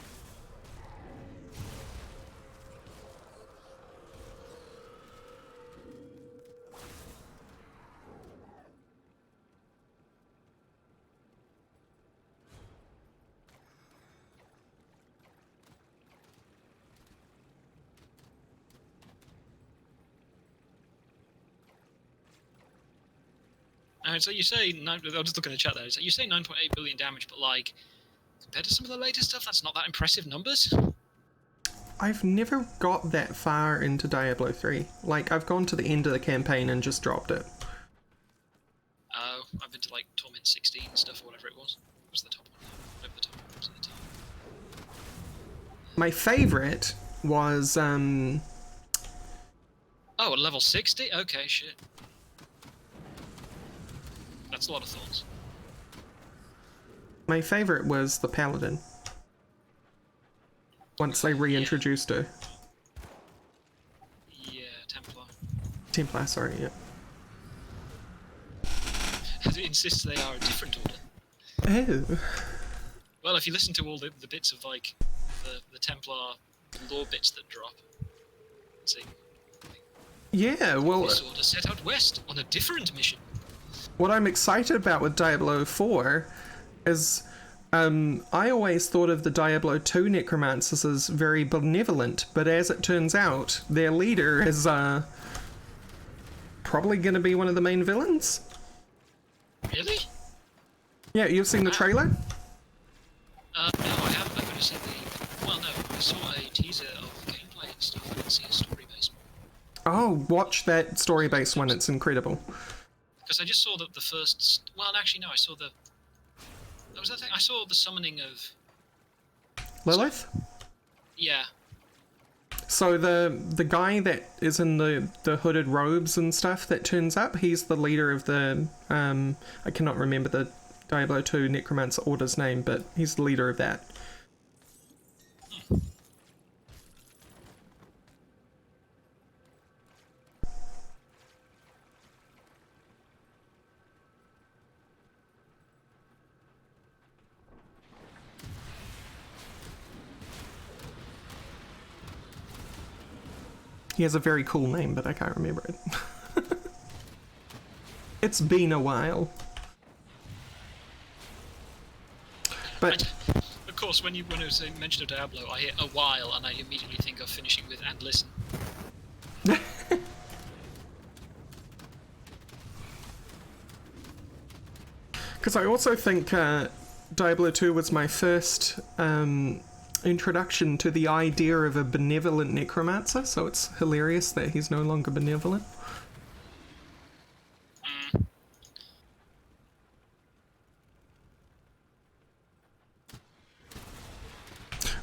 So you say I'm just looking at the chat there. So you say 9.8 billion damage, but like compared to some of the later stuff, that's not that impressive numbers. I've never got that far into Diablo 3. Like, I've gone to the end of the campaign and just dropped it. Oh, I've been to like Torment 16 stuff or whatever it was. What was the top one? Over the top. What was at the top? My favourite was, Oh, at level 60? Okay, shit. That's a lot of thorns. my favourite was the Paladin. Once they reintroduced her. Yeah, Templar. Templar, sorry, yeah. It insists they are a different order. Oh. Well, if you listen to all the bits of like the Templar lore bits that drop, see, Yeah, well, this order set out west on a different mission. what I'm excited about with Diablo 4 is I always thought of the Diablo 2 necromancers as very benevolent, but as it turns out, their leader is probably going to be one of the main villains. Really? Yeah, you've seen the trailer? No, I haven't. I've only seen the. Well, no, I saw a teaser of gameplay and stuff. I didn't see a story base one. Oh, watch that story-based one, it's incredible. Because I just saw the first. Well, actually, no, I saw the. What was that thing? I saw the summoning of. Lilith? Yeah. So the guy that is in the hooded robes and stuff that turns up, he's the leader of the I cannot remember the Diablo 2 Necromancer Order's name, but he's the leader of that. He has a very cool name, but I can't remember it. It's been a while. But Of course, when I say mention of Diablo, I hear a while, and I immediately think of finishing with and listen. because I also think Diablo 2 was my first introduction to the idea of a benevolent necromancer, so it's hilarious that he's no longer benevolent.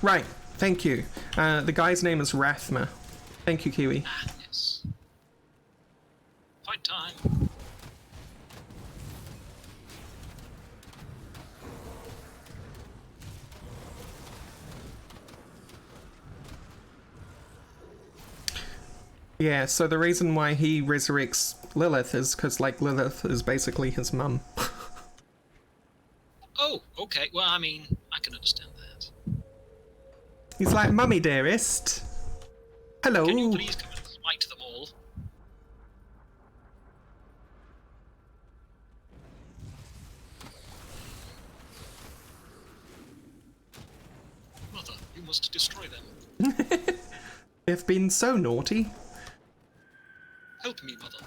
Right, thank you. The guy's name is Rathma. Thank you, Kiwi. Ah, yes. Fight time. Yeah, so the reason why he resurrects Lilith is because, like, Lilith is basically his mum. Oh, okay. Well, I mean, I can understand that. He's like, Mummy dearest. Hello. Can you please come and smite them all? Mother, you must destroy them. They've been so naughty. Help me, mother.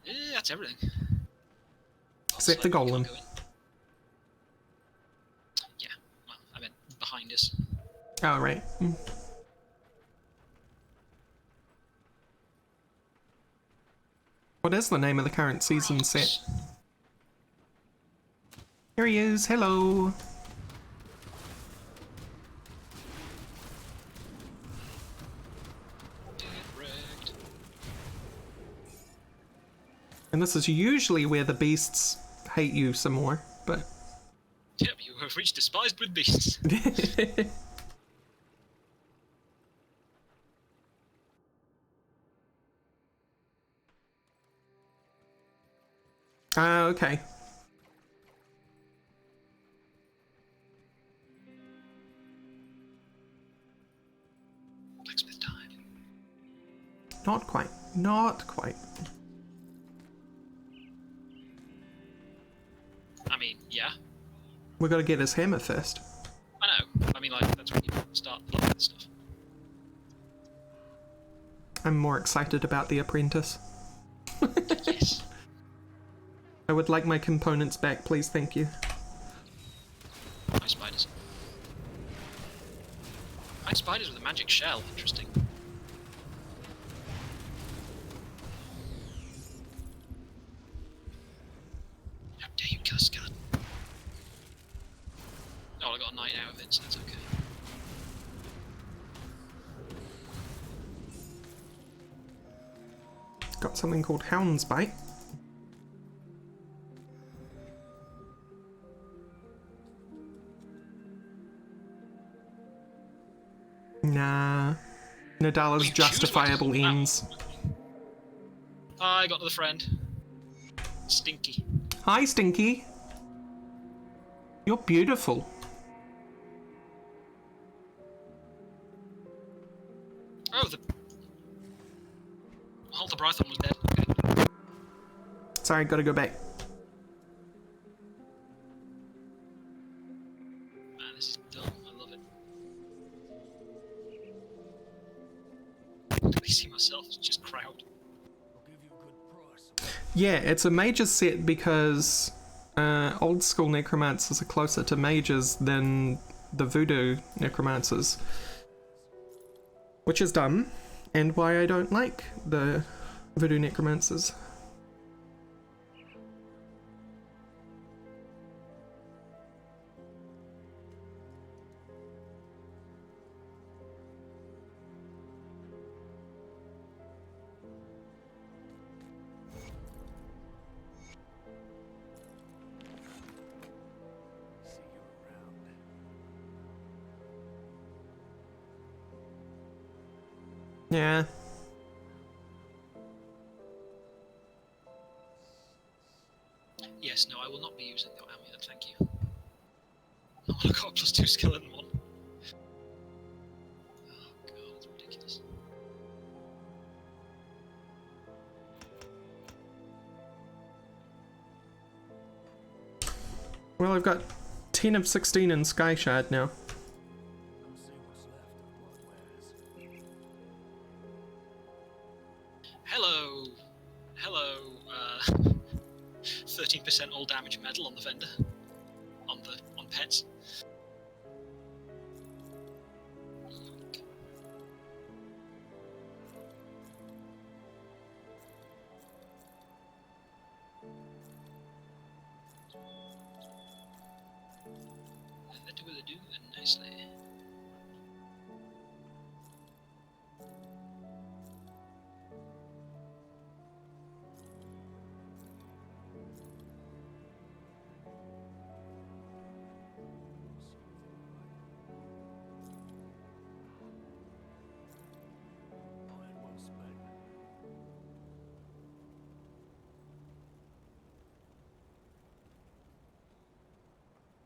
Yeah, that's everything. Except the Outside, we golem. can't go in. Yeah, well, I meant behind us. Oh, right. What is the name of the current season set? Here he is, hello. Wrecked. And this is usually where the beasts hate you some more, but... Yep, you have reached despised with beasts. Ah, okay. Blacksmith time. Not quite. Not quite. I mean, yeah. We gotta get his hammer first. I know. I mean, like, that's when you start blocking stuff. I'm more excited about The Apprentice. Yes. I would like my components back, please, thank you. My spiders. My spiders with a magic shell. Interesting. How dare you kill a skeleton? Oh, I got a night out of it, so that's okay. Got something called Hound's Bite. Nah. Nadala's you choose justifiable what to- ends. I got another friend. Stinky. Hi, Stinky. You're beautiful. Oh, the Halter Brython was dead. Okay. Sorry, gotta go back. Man, this is dumb. I love it. I see myself as just crowd. I'll give you a good price. Yeah, it's a mages set because old school necromancers are closer to mages than the voodoo necromancers. Which is dumb, and why I don't like the voodoo necromancers. See you around. Yeah. Yes, no, I will not be using the amulet, thank you. I want to go +2 skeleton one. Oh god, it's ridiculous. Well, I've got 10 of 16 in Sky Shard now. Come see what's left of what wears. Hello! Hello, 13% all damage medal on the vendor. On pets. Yoink. And that will do nicely. Time well spent.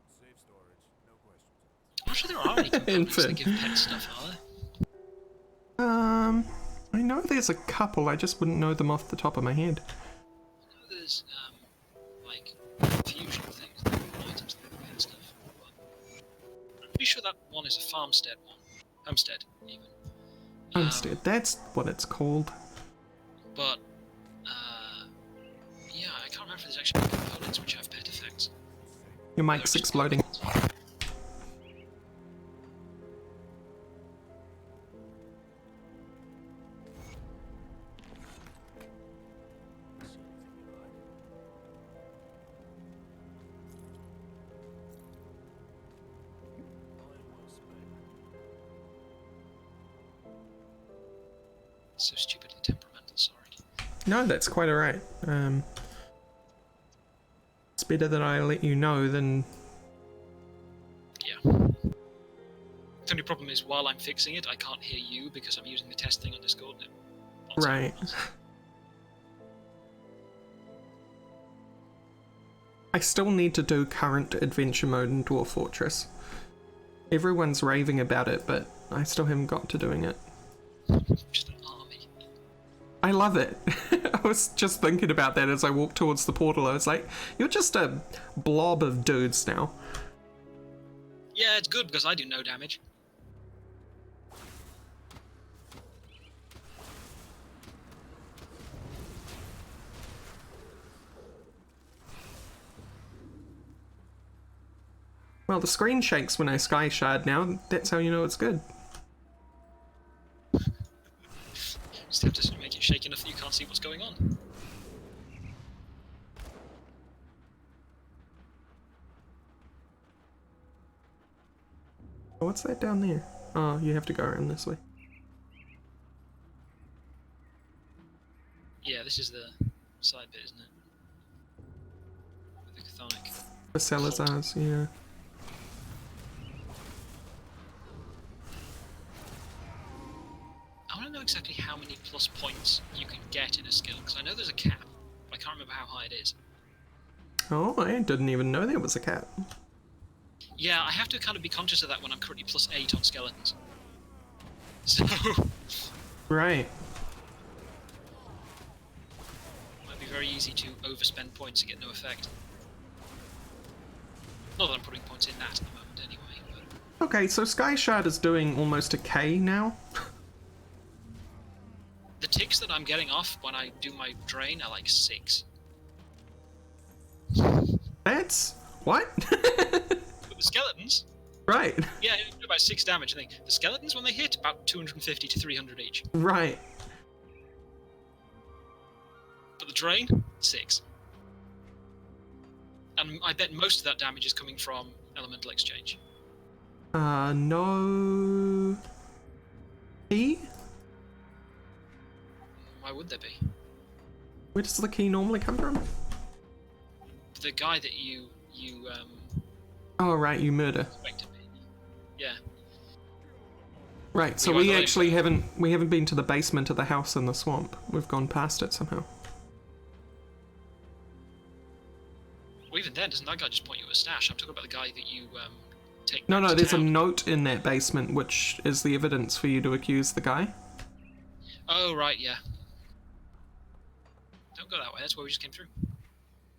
Safe storage, no questions. I'm not sure there are any components that give pet stuff, are there? I know there's a couple, I just wouldn't know them off the top of my head. I know there's, like, fusion things, that are items that give pet stuff, but I'm pretty sure that one is a farmstead one. Homestead, even. Homestead, that's what it's called. But, yeah, I can't remember if there's actually components which have pet effects. Your mic's exploding. See anything you like. Time well spent. So stupidly temperamental, sorry. No, that's quite alright. It's better that I let you know than... Yeah. The only problem is, while I'm fixing it, I can't hear you because I'm using the test thing on Discord. Right. I still need to do current adventure mode in Dwarf Fortress. Everyone's raving about it, but I still haven't got to doing it. Just an army. I love it. I was just thinking about that as I walked towards the portal. I was like, you're just a blob of dudes now. Yeah, it's good because I do no damage. Well, the screen shakes when I sky shard now. That's how you know it's good. Just have to make it shake enough that you can't see what's going on. Oh, what's that down there? Oh, you have to go around this way. Yeah, this is the side bit, isn't it? With the chthonic. The Salazar's, yeah. I want to know exactly how many plus points you can get in a skill, because I know there's a cap, but I can't remember how high it is. Oh, I didn't even know there was a cap. Yeah, I have to kind of be conscious of that when I'm currently plus 8 on skeletons. So, Right. it might be very easy to overspend points and get no effect. Not that I'm putting points in that at the moment anyway, but... Okay, so Sky Shard is doing almost a K now. The ticks that I'm getting off when I do my drain are like 6. That's... what? But the skeletons... Right. Yeah, they do about 6 damage, I think. The skeletons, when they hit, about 250 to 300 each. Right. But the drain, 6. And I bet most of that damage is coming from elemental exchange. No... Key? Why would there be? Where does the key normally come from? The guy that you Oh, right, you murder. suspected me. Yeah. Right, so We we were actually haven't been to the basement of the house in the swamp. We've gone past it somehow. Well, even then, doesn't that guy just point you at a stash? I'm talking about the guy that you take. No, back no, to there's a town. note in that basement which is the evidence for you to accuse the guy. Oh right, yeah. Don't go that way. That's where we just came through.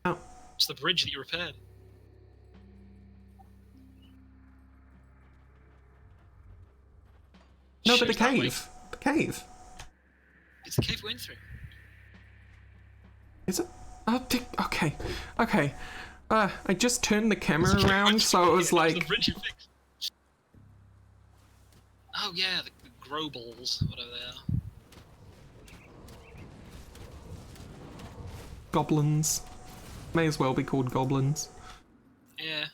Oh. It's the bridge that you repaired. No, but the Shows that way. cave. The cave. It's the cave we went through. Is it? Oh, okay. Okay. I just turned the camera around, so it was Yeah, like... the bridge you fixed. Oh yeah, the Grobles, whatever they are. Goblins. May as well be called goblins. Yeah.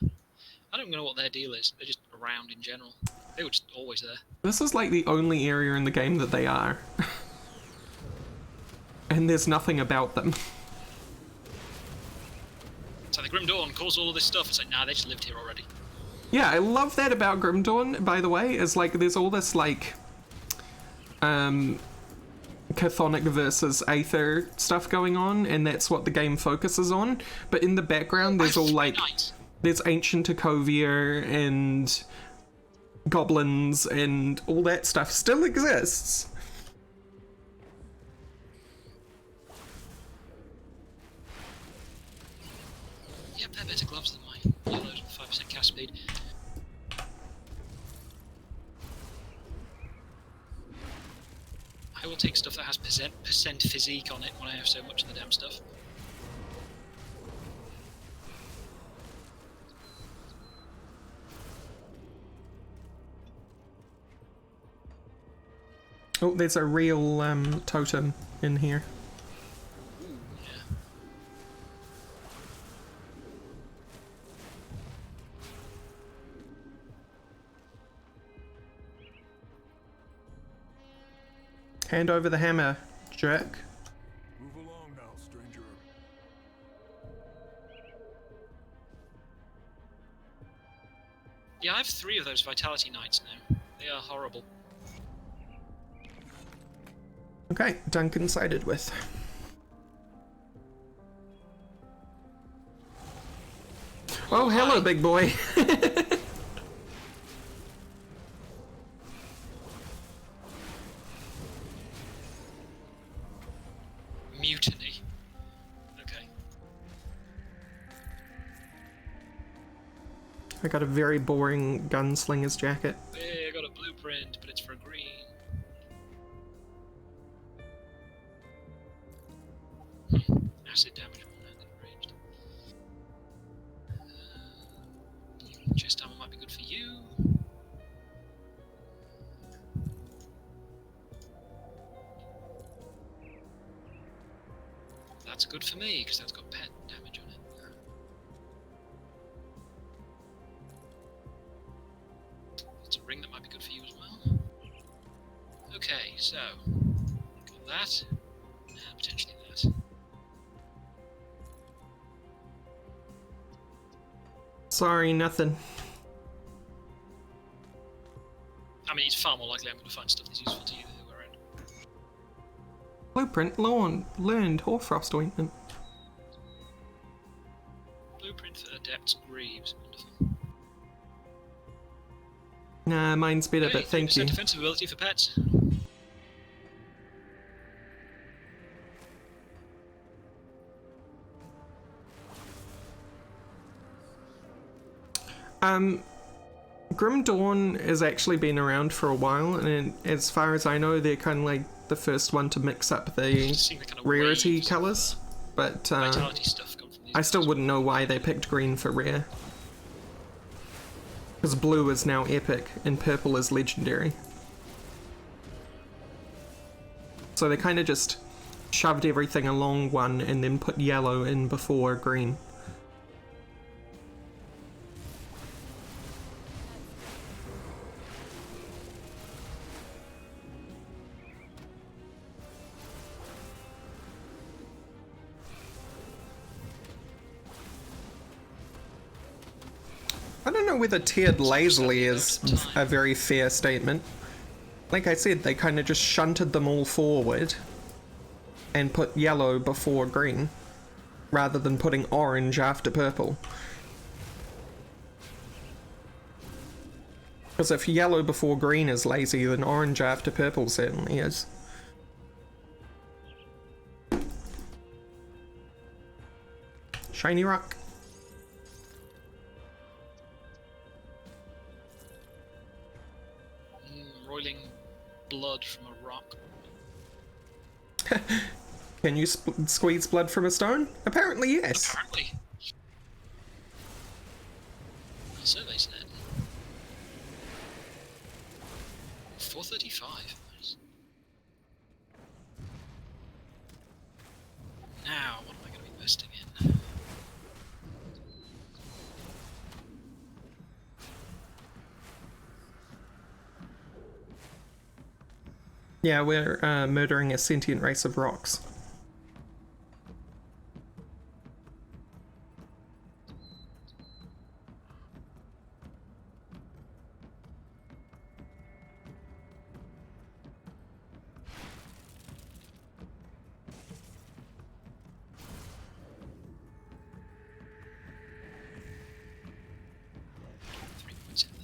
I don't know what their deal is. They're just around in general. They were just always there. This is like the only area in the game that they are. And there's nothing about them. So the Grim Dawn caused all of this stuff. It's like, nah, they just lived here already. Yeah, I love that about Grim Dawn, by the way, is like there's all this like chthonic versus aether stuff going on, and that's what the game focuses on. But in the background there's all like Nice. there's ancient Ecovia and goblins and all that stuff still exists. Yep, they're better gloves than mine. Yellow, 5% cast speed. I will take stuff that has percent physique on it when I have so much of the damn stuff. Oh, there's a real totem in here. Ooh, yeah. Hand over the hammer, jerk. Move along now, stranger. Yeah, I have 3 of those Vitality Knights now. They are horrible. Okay, Duncan sided with. Oh, hello, hi. big boy. Mutiny. Okay. I got a very boring gunslinger's jacket. Hey, I got a blueprint, but it's for green. Acid damage from that ranged. Chest ammo good for me, because that's got pet damage on it. It's a ring that might be good for you as well. Okay, so got that, and potentially that. Sorry, nothing. I mean, it's far more likely I'm going to find stuff that's useful to you who are around. Blueprint learned Hoarfrost ointment. Blueprint for Adept's Greaves. Wonderful. Nah, mine's better, Okay, but thank you. 3% defensive ability for pets. Grim Dawn has actually been around for a while, and as far as I know, they're kind of like the first one to mix up the Seeing the kind of rarity waves of, colours. But vitality stuff come from these I still guys. wouldn't know why they picked green for rare. Because blue is now epic, and purple is legendary. So they kind of just shoved everything along one and then put yellow in before green. I don't know whether tiered lazily is a very fair statement. Like I said, they kind of just shunted them all forward and put yellow before green, rather than putting orange after purple. Because if yellow before green is lazy, then orange after purple certainly is. Shiny rock. Roiling blood from a rock. Can you squeeze blood from a stone? Apparently, yes. Apparently. Survey said. 435. Nice. Now, what am I going to be investing in? Yeah, we're murdering a sentient race of rocks.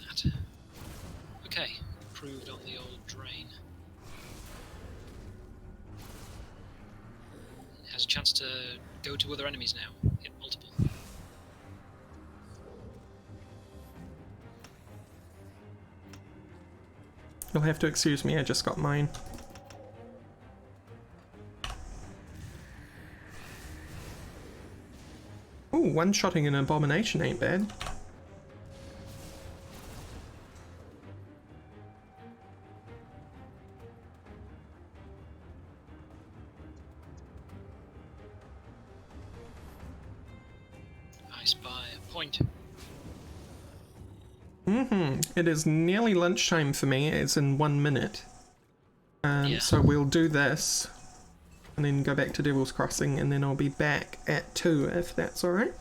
That. Okay, improved on the old drain. Has a chance to go to other enemies now. Hit multiple. You'll have to excuse me, I just got mine. Ooh, one-shotting an abomination ain't bad. I spy a point. It is nearly lunchtime for me, it's in 1 minute. Yeah. So we'll do this, and then go back to Devil's Crossing, and then I'll be back at 2, if that's alright.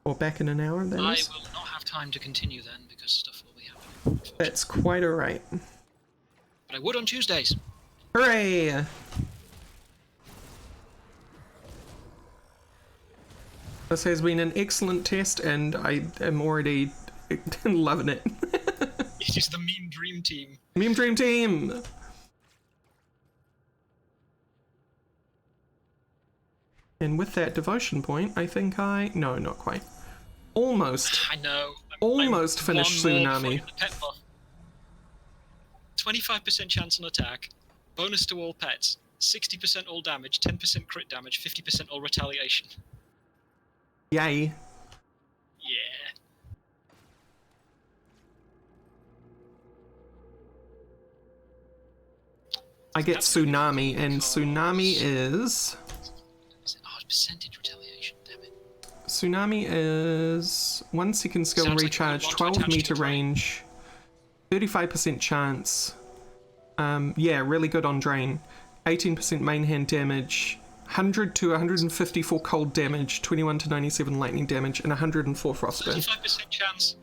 Or back in an hour, that I is. will not have time to continue then, because stuff will be happening. That's quite alright. But I would on Tuesdays. Hooray! This has been an excellent test, and I am already loving it. It is the Meme Dream Team. Meme Dream Team! And with that devotion point, I think no, not quite. Almost. I know. Almost I'm finished one more Tsunami. before I get the pet buff. 25% chance on attack, bonus to all pets, 60% all damage, 10% crit damage, 50% all retaliation. Yay. Yeah. I get Tsunami, and Tsunami is... Oh, percentage retaliation, damn it. Tsunami is 1 second skill Sounds like recharge, you want to 12 attach to meter your drain. range, 35% chance. Yeah, really good on drain. 18% main hand damage, 100 to 154 cold damage, 21 to 97 lightning damage, and 104 frostburn. 35% chance,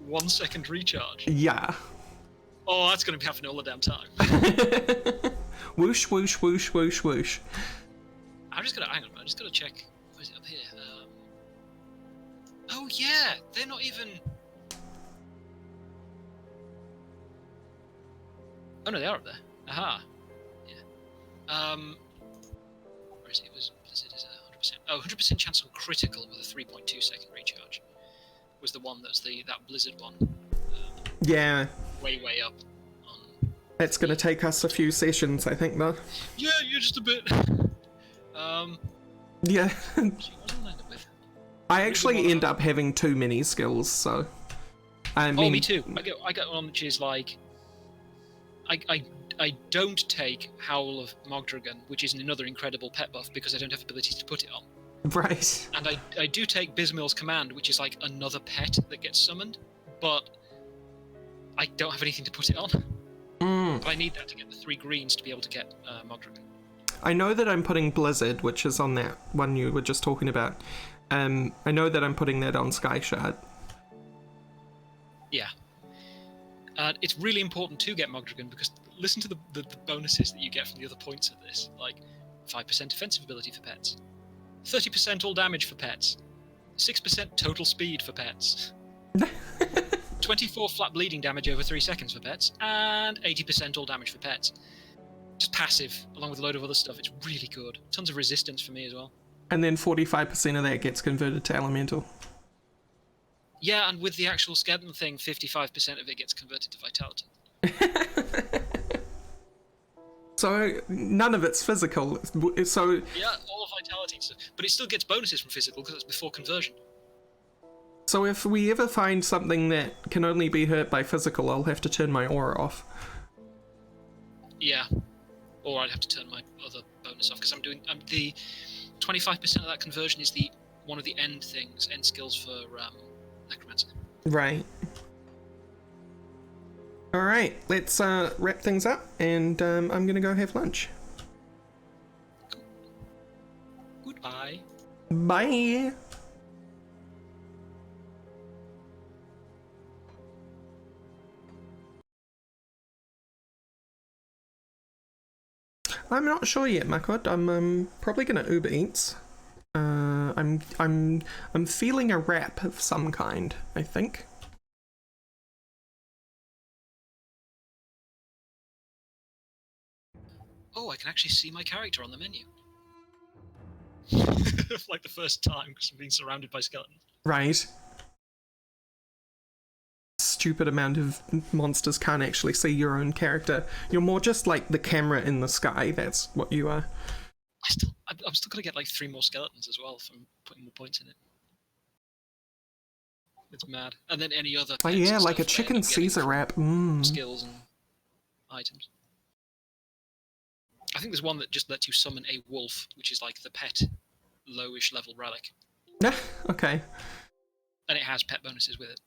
1 second recharge. Yeah. Oh, that's going to be happening all the damn time. Whoosh, whoosh, whoosh, whoosh, whoosh. I'm just going to check. Where is it up here? Oh yeah, they're not even. Oh no, they are up there. Aha. Yeah. Where is it? It was Blizzard is 100%. Oh, 100% chance on critical with a 3.2 second recharge was the one that's that Blizzard one. Yeah. Way up. That's gonna take us a few sessions, I think, though. Yeah, you're just a bit. Yeah. What did I end up with? I actually end up having too many skills, so. I mean, Me too. I get one which is like. I don't take Howl of Mogdragon, which is another incredible pet buff because I don't have abilities to put it on. right. And I do take Bismill's Command, which is like another pet that gets summoned, but I don't have anything to put it on. But I need that to get the 3 greens to be able to get Mogdragon. I know that I'm putting Blizzard, which is on that one you were just talking about. I know that I'm putting that on Sky Shard. Yeah. It's really important to get Mogdragon because listen to the bonuses that you get from the other points of this. Like 5% offensive ability for pets, 30% all damage for pets, 6% total speed for pets, 24 flat bleeding damage over 3 seconds for pets, and 80% all damage for pets. Just passive, along with a load of other stuff. It's really good. Tons of resistance for me as well. And then 45% of that gets converted to Elemental. Yeah, and with the actual skeleton thing, 55% of it gets converted to Vitality. So none of it's physical. So Yeah, all of Vitality stuff. But it still gets bonuses from physical because it's before conversion. so if we ever find something that can only be hurt by physical, I'll have to turn my aura off. Yeah. Or I'd have to turn my other bonus off because I'm the 25% of that conversion is one of the end skills for Necromancer. Right. Alright, let's wrap things up, and I'm gonna go have lunch. Goodbye. Bye! I'm not sure yet, Makod. I'm probably gonna Uber Eats. I'm feeling a wrap of some kind, I think. Oh, I can actually see my character on the menu. Like the first time, because I'm being surrounded by skeletons. Right. Stupid amount of monsters can't actually see your own character. You're more just like the camera in the sky, that's what you are. I'm still gonna get like 3 more skeletons as well from putting more points in it. It's mad. And then any other. Oh yeah, like a chicken Caesar wrap. Skills and items. I think there's one that just lets you summon a wolf, which is like the pet lowish level relic. Okay. And it has pet bonuses with it.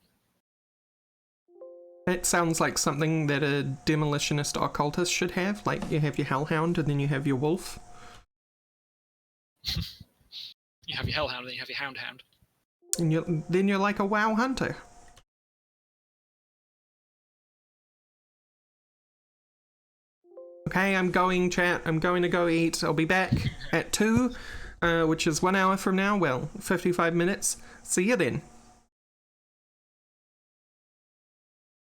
That sounds like something that a demolitionist occultist should have. Like, you have your hellhound and then you have your wolf. You have your hellhound and then you have your hound. And then you're like a WoW hunter. Okay, I'm going, chat. I'm going to go eat. I'll be back at 2, which is 1 hour from now. Well, 55 minutes. See you then.